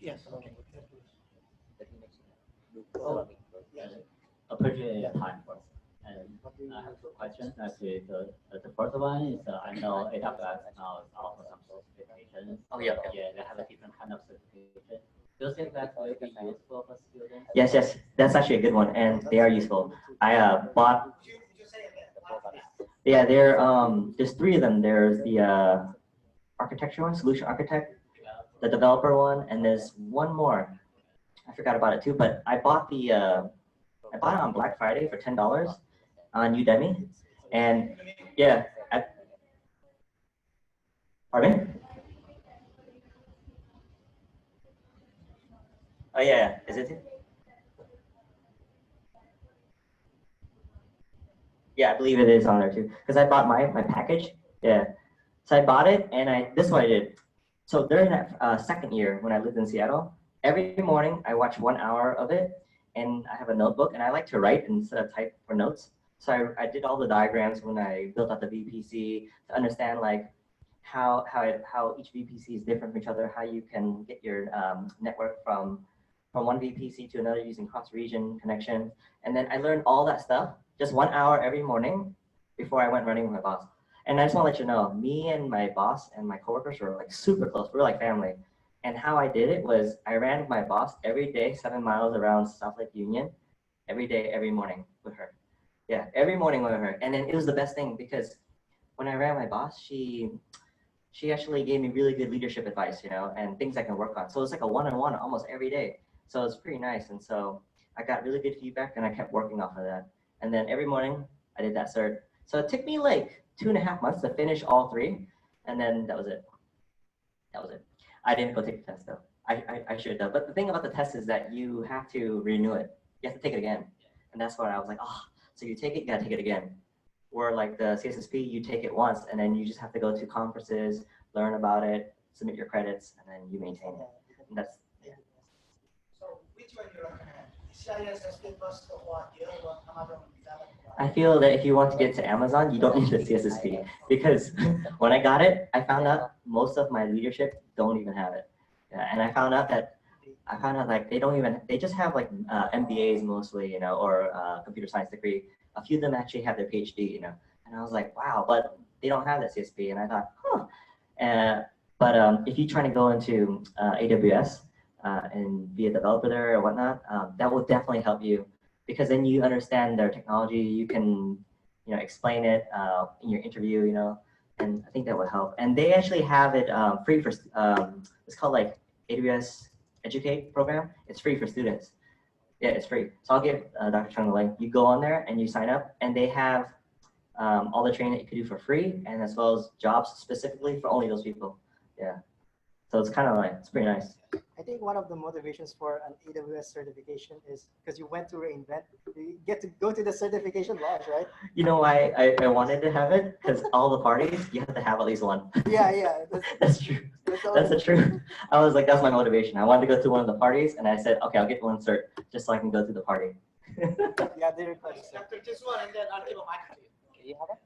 Yes. Appreciate your time first. And I have 2 questions. Actually, the first one is I know AWS now offers some certifications. Oh yeah. Yeah, they have a different kind of certification. Do you think that will be useful for students? Yes, that's actually a good one, and they are useful. I bought. Yeah, there's 3 of them. There's the architecture one, solution architect, the developer one, and there's one more. I forgot about it too, but I bought it on Black Friday for $10 on Udemy, and yeah, pardon me? Oh yeah, is it? Yeah, I believe it is on there too, because I bought my package. Yeah, so I bought it, and this is what I did. So during that second year when I lived in Seattle, every morning I watch 1 hour of it, and I have a notebook, and I like to write instead of type for notes. So I did all the diagrams when I built out the VPC to understand like how each VPC is different from each other, how you can get your network from one VPC to another using cross-region connection. And then I learned all that stuff just 1 hour every morning before I went running with my boss. And I just want to let you know, me and my boss and my coworkers were like super close. We're like family. And how I did it was I ran with my boss every day, 7 miles around South Lake Union, every day, every morning with her. Yeah, every morning with her. And then it was the best thing because when I ran my boss, she actually gave me really good leadership advice, you know, and things I can work on. So it's like a one-on-one almost every day. So it's pretty nice. And so I got really good feedback and I kept working off of that. And then every morning I did that cert. So it took me like 2.5 months to finish all 3. And then that was it. That was it. I didn't go take the test though. I should have. But the thing about the test is that you have to renew it. You have to take it again. And that's why I was like, oh, so you take it, you gotta take it again. Or like the CISSP, you take it once and then you just have to go to conferences, learn about it, submit your credits, and then you maintain it. And that's, yeah. So which one you recommend? CISSP plus what? The other one, another one? I feel that if you want to get to Amazon, you don't need the CISSP because when I got it, I found out most of my leadership don't even have it. Yeah, and I found out that I found out like they just have like MBAs mostly, or computer science degree. A few of them actually have their PhD, and I was like, wow, but they don't have that CISSP. And I thought, huh. But if you're trying to go into AWS and be a developer there or whatnot, that will definitely help you, because then you understand their technology. You can, explain it in your interview, and I think that will help. And they actually have it free for, it's called like AWS Educate program. It's free for students. Yeah, it's free. So I'll give Dr. Chung the link. You go on there and you sign up, and they have all the training that you can do for free, and as well as jobs specifically for only those people. Yeah. So it's kind of like, it's pretty nice. I think one of the motivations for an AWS certification is because you went to reInvent, you get to go to the certification launch, right? You know why I wanted to have it? Because all the parties, you have to have at least one. Yeah. That's true. That's the truth. I was like, that's my motivation. I wanted to go to one of the parties, and I said, okay, I'll get one cert just so I can go to the party. Yeah, they request it. After this one, and then I'll give a mic to you. Okay, you have it?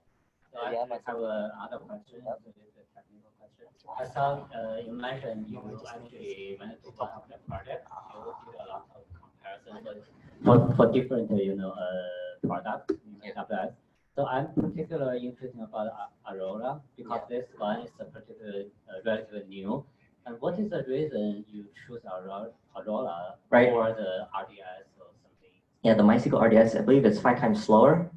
So I have another question. It's a technical question. I saw you mentioned you actually went to one of the projects. You did a lot of comparison for different products in AWS. So I'm particularly interested about Aurora, because this one is a particularly relatively new. And what is the reason you choose Aurora Right. or the RDS or something? Yeah, the MySQL RDS, I believe it's 5 times slower.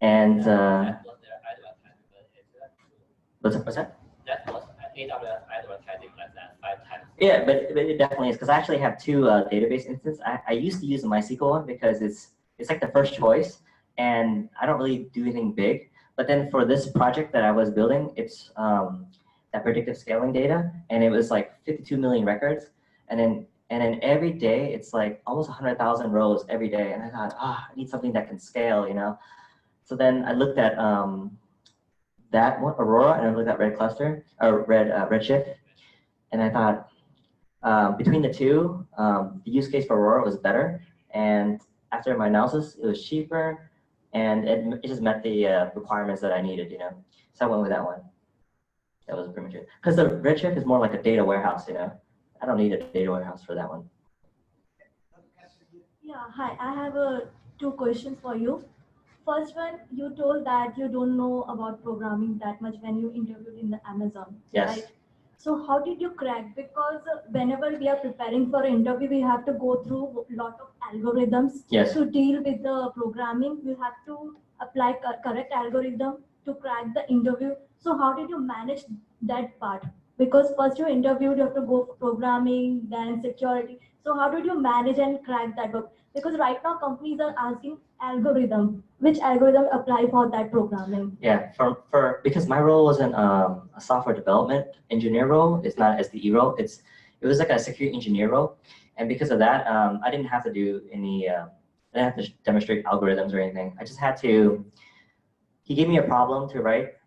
And That was their advertising, but is that true? what's that? That was AWS advertising less than 5 times. Yeah, but it definitely is, because I actually have 2 database instances. I used to use the MySQL one because it's like the first choice, and I don't really do anything big. But then for this project that I was building, it's that predictive scaling data, and it was like 52 million records, and then every day it's like almost 100,000 rows every day, and I thought, I need something that can scale, So then I looked at that one, Aurora, and I looked at Redshift, and I thought between the two, the use case for Aurora was better, and after my analysis, it was cheaper, and it just met the requirements that I needed, So I went with that one. That was pretty much it. Because the Redshift is more like a data warehouse, I don't need a data warehouse for that one. Yeah, hi. I have 2 questions for you. First one, you told that you don't know about programming that much when you interviewed in the Amazon, Yes. right? So how did you crack? Because whenever we are preparing for an interview, we have to go through a lot of algorithms Yes. to deal with the programming. We have to apply correct algorithm to crack the interview. So how did you manage that part? Because first you interviewed, you have to go for programming, then security. So how did you manage and crack that work? Because right now companies are asking algorithm, which algorithm apply for that programming? Yeah, because my role wasn't a software development engineer role. It's not an SDE role. It was like a security engineer role, and because of that, I didn't have to do any. I didn't have to demonstrate algorithms or anything. I just had to. He gave me a problem to write.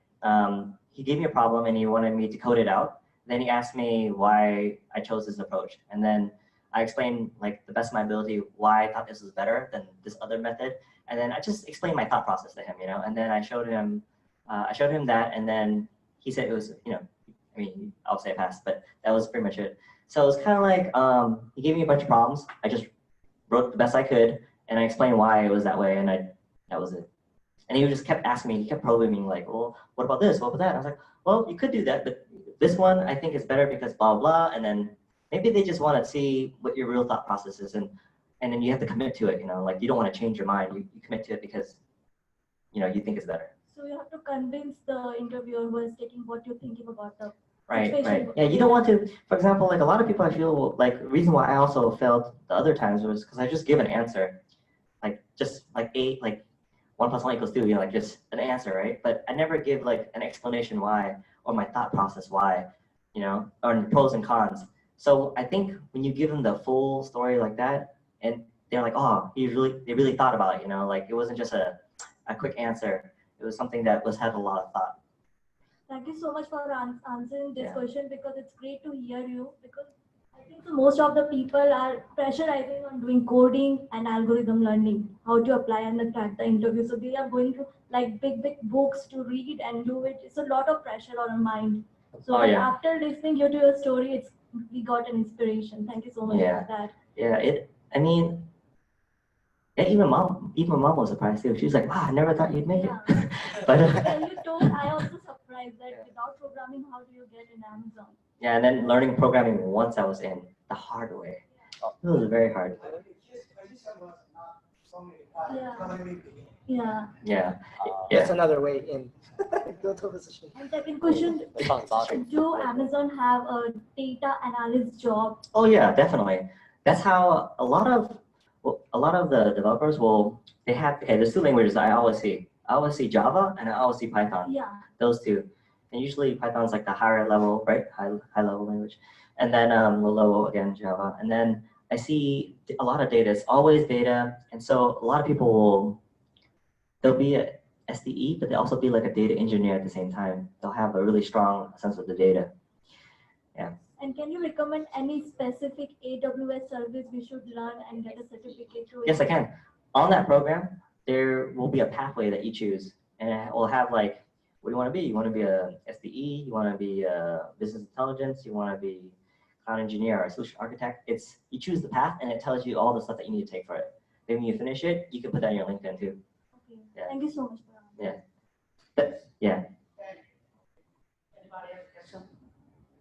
He gave me a problem and he wanted me to code it out. Then he asked me why I chose this approach, and then I explained like the best of my ability why I thought this was better than this other method, and then I just explained my thought process to him, and then I showed him that, and then he said it was, I'll say pass, but that was pretty much it. So it was kind of like he gave me a bunch of problems. I just wrote the best I could, and I explained why it was that way, and that was it. And he just kept asking me, he kept probing me like, well, what about this? What about that? And I was like, well, you could do that, but this one I think is better because blah blah, and then. Maybe they just want to see what your real thought process is, and then you have to commit to it. Like you don't want to change your mind. You commit to it because you think it's better. So you have to convince the interviewer who is taking what you're thinking about the Right. situation. Yeah, you don't want to. For example, like a lot of people, I feel like the reason why I also failed the other times was because I just give an answer, just like 1 + 1 = 2. Like just an answer, right? But I never give like an explanation why or my thought process why, or pros and cons. So I think when you give them the full story like that, and they're like, oh, they really thought about it, like it wasn't just a quick answer. It was something that had a lot of thought. Thank you so much for answering this Yeah. question, because it's great to hear you, because I think most of the people are pressurizing on doing coding and algorithm learning, how to apply and crack the interview. So they are going to like big books to read and do it. It's a lot of pressure on our mind. So Oh, yeah. after listening to your story, it's we got an inspiration. Thank you so much Yeah. for that. Yeah, I mean, yeah, even mom was surprised too. She was like, "Wow, I never thought you'd make it." But When you told, I also surprised that without programming, how do you get in Amazon? yeah, and then learning programming once I was in the hard way. It was very hard. Yeah. Yeah. That's another way in. Go to position. And second question, do Amazon have a data analyst job? Oh yeah, definitely. That's how a lot of the developers they have. Okay, there's two languages I always see. I always see Java and I always see Python. Yeah. Those two, and usually Python's like the higher level, right? High level language, and then low level again Java, and then I see a lot of data. It's always data, and so a lot of people they'll be a SDE, but they'll also be like a data engineer at the same time. They'll have a really strong sense of the data. Yeah. And can you recommend any specific AWS service we should learn and get a certificate to? Yes, I can. On that program, there will be a pathway that you choose, and it will have like, what do you want to be? You want to be a SDE? You want to be a business intelligence? You want to be cloud engineer or a solution architect? You choose the path, and it tells you all the stuff that you need to take for it. Then when you finish it, you can put that in your LinkedIn too. Okay. Yeah. Thank you so much. Yeah. Yeah. Anybody have a question?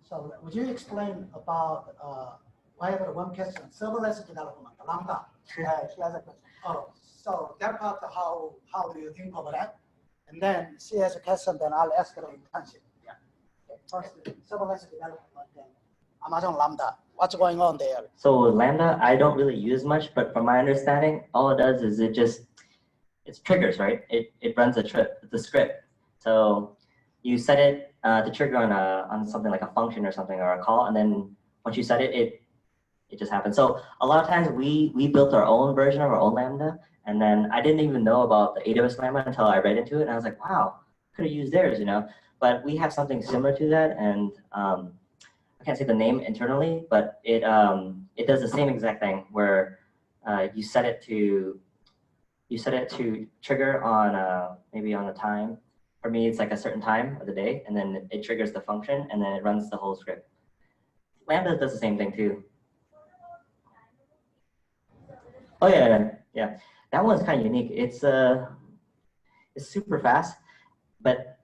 So would you explain about, I have one question, serverless development, Lambda. She has a question. Oh, so that part, how do you think of that? And then she has a question, then I'll ask her in internship. Yeah. Okay, first, serverless development, then Amazon Lambda. What's going on there? So Lambda, I don't really use much, but from my understanding, all it does is it's triggers, right? It runs the script. So you set it to trigger on something like a function or something or a call, and then once you set it just happens. So a lot of times we built our own version of our own Lambda, and then I didn't even know about the AWS Lambda until I read into it, and I was like, wow, could have used theirs, you know? But we have something similar to that, and I can't say the name internally, but it does the same exact thing where you set it to trigger on maybe on a time. For me, it's like a certain time of the day, and then it triggers the function, and then it runs the whole script. Lambda does the same thing too. Oh yeah. That one's kind of unique. It's super fast, but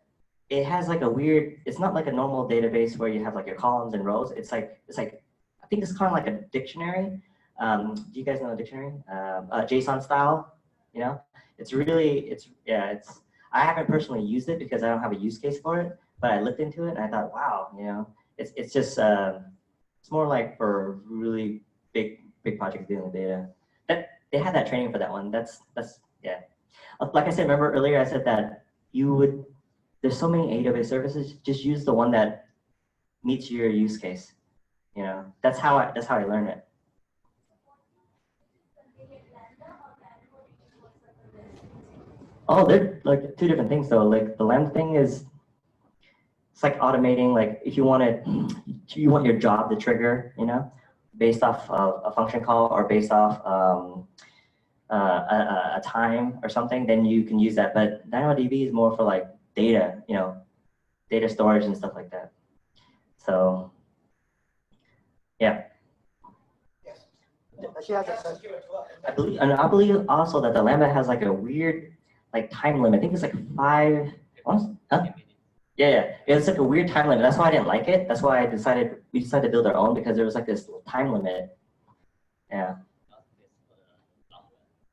it has like a weird. It's not like a normal database where you have like your columns and rows. It's like I think it's kind of like a dictionary. Do you guys know a dictionary? JSON style. You know, I haven't personally used it because I don't have a use case for it, but I looked into it and I thought, wow, you know, it's just it's more like for really big projects dealing with data. They had that training for that one. That's yeah. Like I said, remember earlier I said that there's so many AWS services. Just use the one that meets your use case. You know, that's how I learned it. Oh, they're like two different things though. Like the Lambda thing it's like automating. Like if you want your job to trigger, you know, based off of a function call or based off a time or something, then you can use that. But DynamoDB is more for like data, you know, data storage and stuff like that. So, yeah. I believe also that the Lambda has like a weird like time limit. I think it's like 5. Huh? Yeah. It's like a weird time limit. That's why I didn't like it. That's why we decided to build our own because there was like this time limit. Yeah.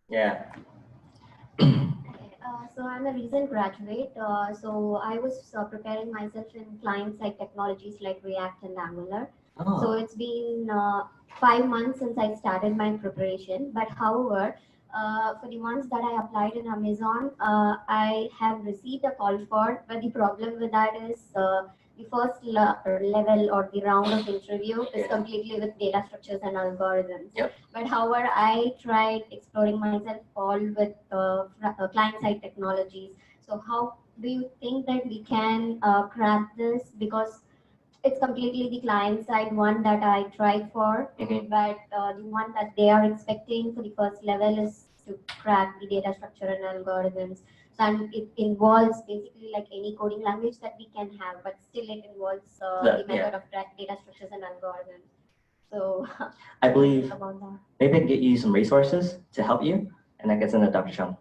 Yeah. So I'm a recent graduate. So I was preparing myself in client-side technologies like React and Angular. Oh. So it's been 5 months since I started my preparation. But however, for the ones that I applied in Amazon, I have received a call for. But the problem with that is the first level or the round of interview is completely with data structures and algorithms. Yep. But however, I tried exploring myself all with client-side technologies. So how do you think that we can crack this? Because it's completely the client-side one that I tried for, but the one that they are expecting for the first level is to crack the data structure and algorithms. So it involves basically like any coding language that we can have, but still it involves the method of data structures and algorithms. So I believe about that. maybe I can get you some resources to help you, and that gets into Dr. Chung.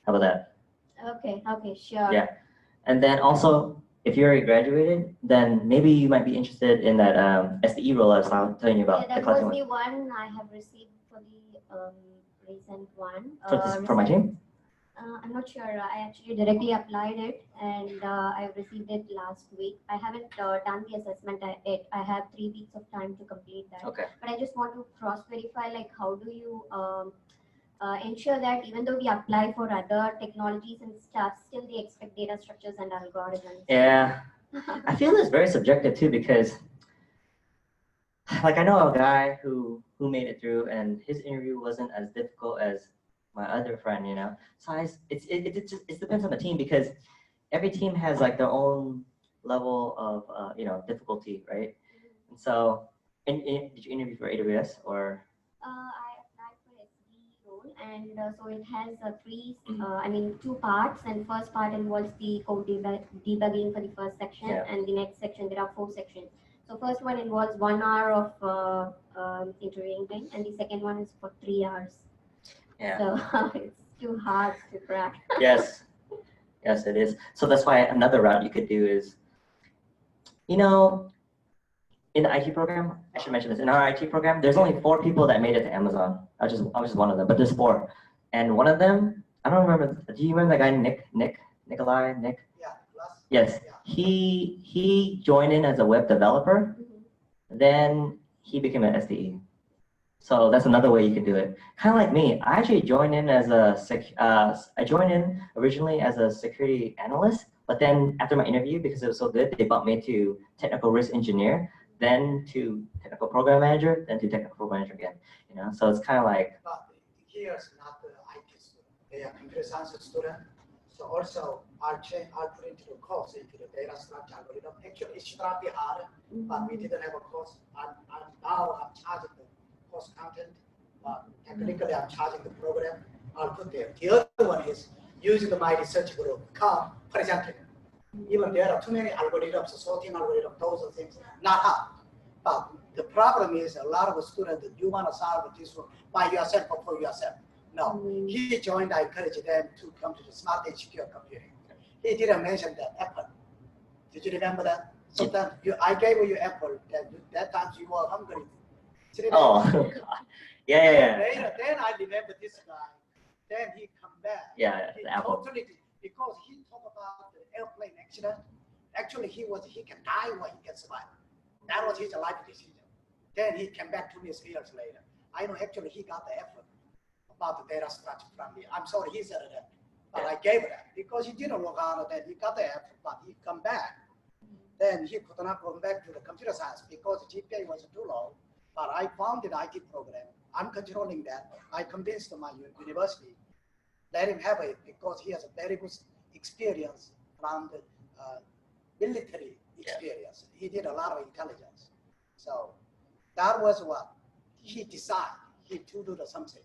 How about that? Okay, sure. Yeah. And then also, if you already graduated, then maybe you might be interested in that SDE role I was telling you about. Yeah, that was the one I have received for the recent one. For my team? I'm not sure. I actually directly applied it, and I received it last week. I haven't done the assessment yet. I have 3 weeks of time to complete that. Okay. But I just want to cross-verify, like, how do you ensure that even though we apply for other technologies and stuff, still they expect data structures and algorithms? Yeah. I feel it's very subjective too, because like I know a guy who made it through, and his interview wasn't as difficult as my other friend, you know. So it depends on the team, because every team has like their own level of difficulty, right? And so, did you interview for AWS or? I applied for SD role, and so it has two parts. And first part involves the code debugging for the first section, and the next section there are 4 sections. So first one involves 1 hour of interviewing time, and the second one is for 3 hours. Yeah. So it's too hard to crack. Yes, it is. So that's why another route you could do is, in the IT program, I should mention this, in our IT program, there's only 4 people that made it to Amazon. I was just one of them, but there's 4. And one of them, I don't remember, do you remember that guy, Nikolai? Yeah. Yes, Yeah. he joined in as a web developer, then he became an SDE. So that's another way you can do it. Kind of like me, I actually joined in as I joined in originally as a security analyst, but then after my interview, because it was so good, they bumped me to technical risk engineer, then to technical program manager, then to technical program manager again. So it's kind of like. But here's not the IT student; they are computer science student. So also, I'll put into the course into the data structure algorithm. Actually, it should not be hard, but we didn't have a course. Now I'm charging the course content, but technically I'm charging the program. I'll put there. The other one is using my research group, come present it. Even there are too many algorithms, sorting algorithms, those are things, not hard. But the problem is a lot of students, you want to solve this one by yourself or for yourself. No, he joined, I encouraged them to come to the smart and secure computing. He didn't mention the Apple. Did you remember that? Sometimes I gave you Apple, that time you were hungry. Oh, God. Yeah. Then I remember this guy. Then he come back. Yeah, he the Apple. Totally, because he talked about the airplane accident. Actually, he can die or he can survive. That was his life decision. Then he came back to me years later. I know actually he got the effort about the data structure from me. I'm sorry he said that, but I gave it because he didn't work out. Then he got the effort, but he come back. Then he could not go back to the computer science because the GPA was too low. But I found the IT program. I'm controlling that. I convinced my university, let him have it because he has a very good experience from the military experience. He did a lot of intelligence. So that was what he decided to do something.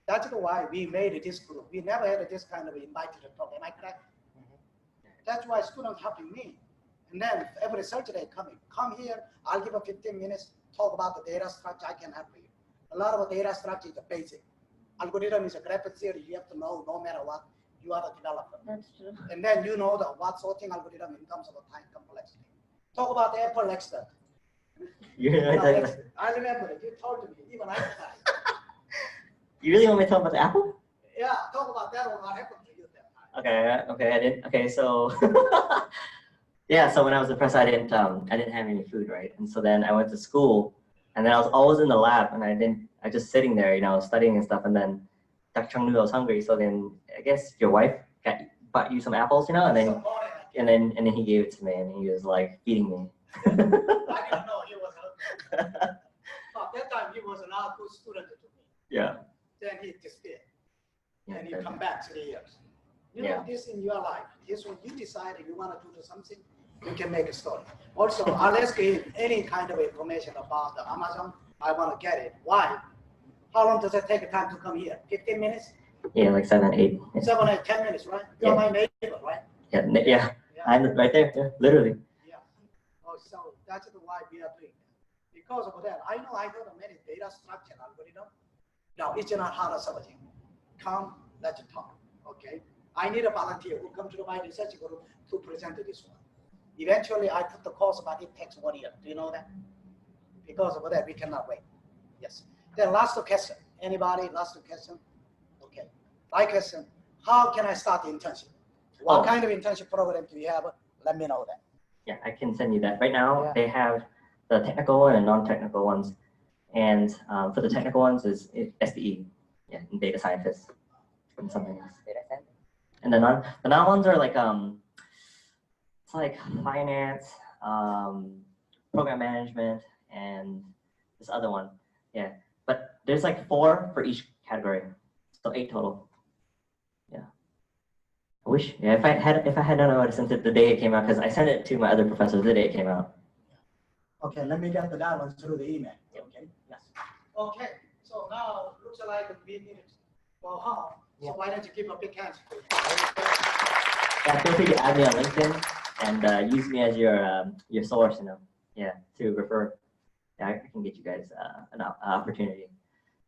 That's why we made this group. We never had this kind of invited talk. Am I correct? That's why students helping me. And then every Saturday come here, I'll give a 15 minutes, talk about the data structure, I can help you. A lot of the data structure is the basic. Algorithm is a graphic theory, you have to know no matter what, you are the developer. That's true. And then you know what sorting algorithm in terms of the time complexity. Talk about the Apple expert. I remember it, you told me, even I tried. You really want me to talk about the Apple? Yeah, talk about that one, what happened to you that time. Okay, I didn't. Okay, so yeah, so when I was depressed, I didn't have any food, right? And so then I went to school, and then I was always in the lab, and I just sitting there, studying and stuff. And then Dr. Chung knew I was hungry, so then I guess your wife bought you some apples, and then he gave it to me, and he was like feeding me. I didn't know he was hungry. At that time, he was not a good student to me. Yeah. Then he disappeared. Yeah, and you come back 3 years. You know this in your life. This when you decide you want to do something, you can make a story. Also, I'll ask you any kind of information about the Amazon. I want to get it. Why? How long does it take time to come here? 15 minutes? Yeah, like 7, 8. Yeah, 7, 8, 10 minutes, right? You're my neighbor, right? yeah. I'm right there, yeah, literally. Yeah. Oh, so that's why we are doing that. Because of that, I know I heard of many data structure algorithm. No, it's not hard subject. Come, let's talk. Okay. I need a volunteer who come to my research group to present this one. Eventually, I put the course, but it takes 1 year. Do you know that? Because of that, we cannot wait. Yes. Then last question. Anybody? Last question? Okay. My question, how can I start the internship? What kind of internship program do you have? Let me know that. Yeah, I can send you that. Right now, Yeah. they have the technical one and non-technical ones. And for the technical ones is SDE, yeah, and data scientists and something else. Data science. And the non ones are like it's like finance, program management, and this other one. Yeah, but there's like 4 for each category, so 8 total. Yeah. I wish, yeah, if I had known, I would have sent it the day it came out, because I sent it to my other professors the day it came out. Okay, let me get that one through the email. Okay. Yes. Okay. So now looks like we need to go home. So why don't you give a big hand? Yeah, feel free to add me on LinkedIn and use me as your source, yeah, to refer. Yeah, I can get you guys an opportunity.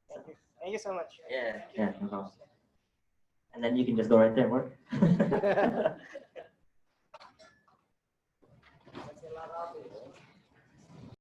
Thank you. Thank you so much. Yeah, no problem. And then you can just go right there and work. That's a lot of it.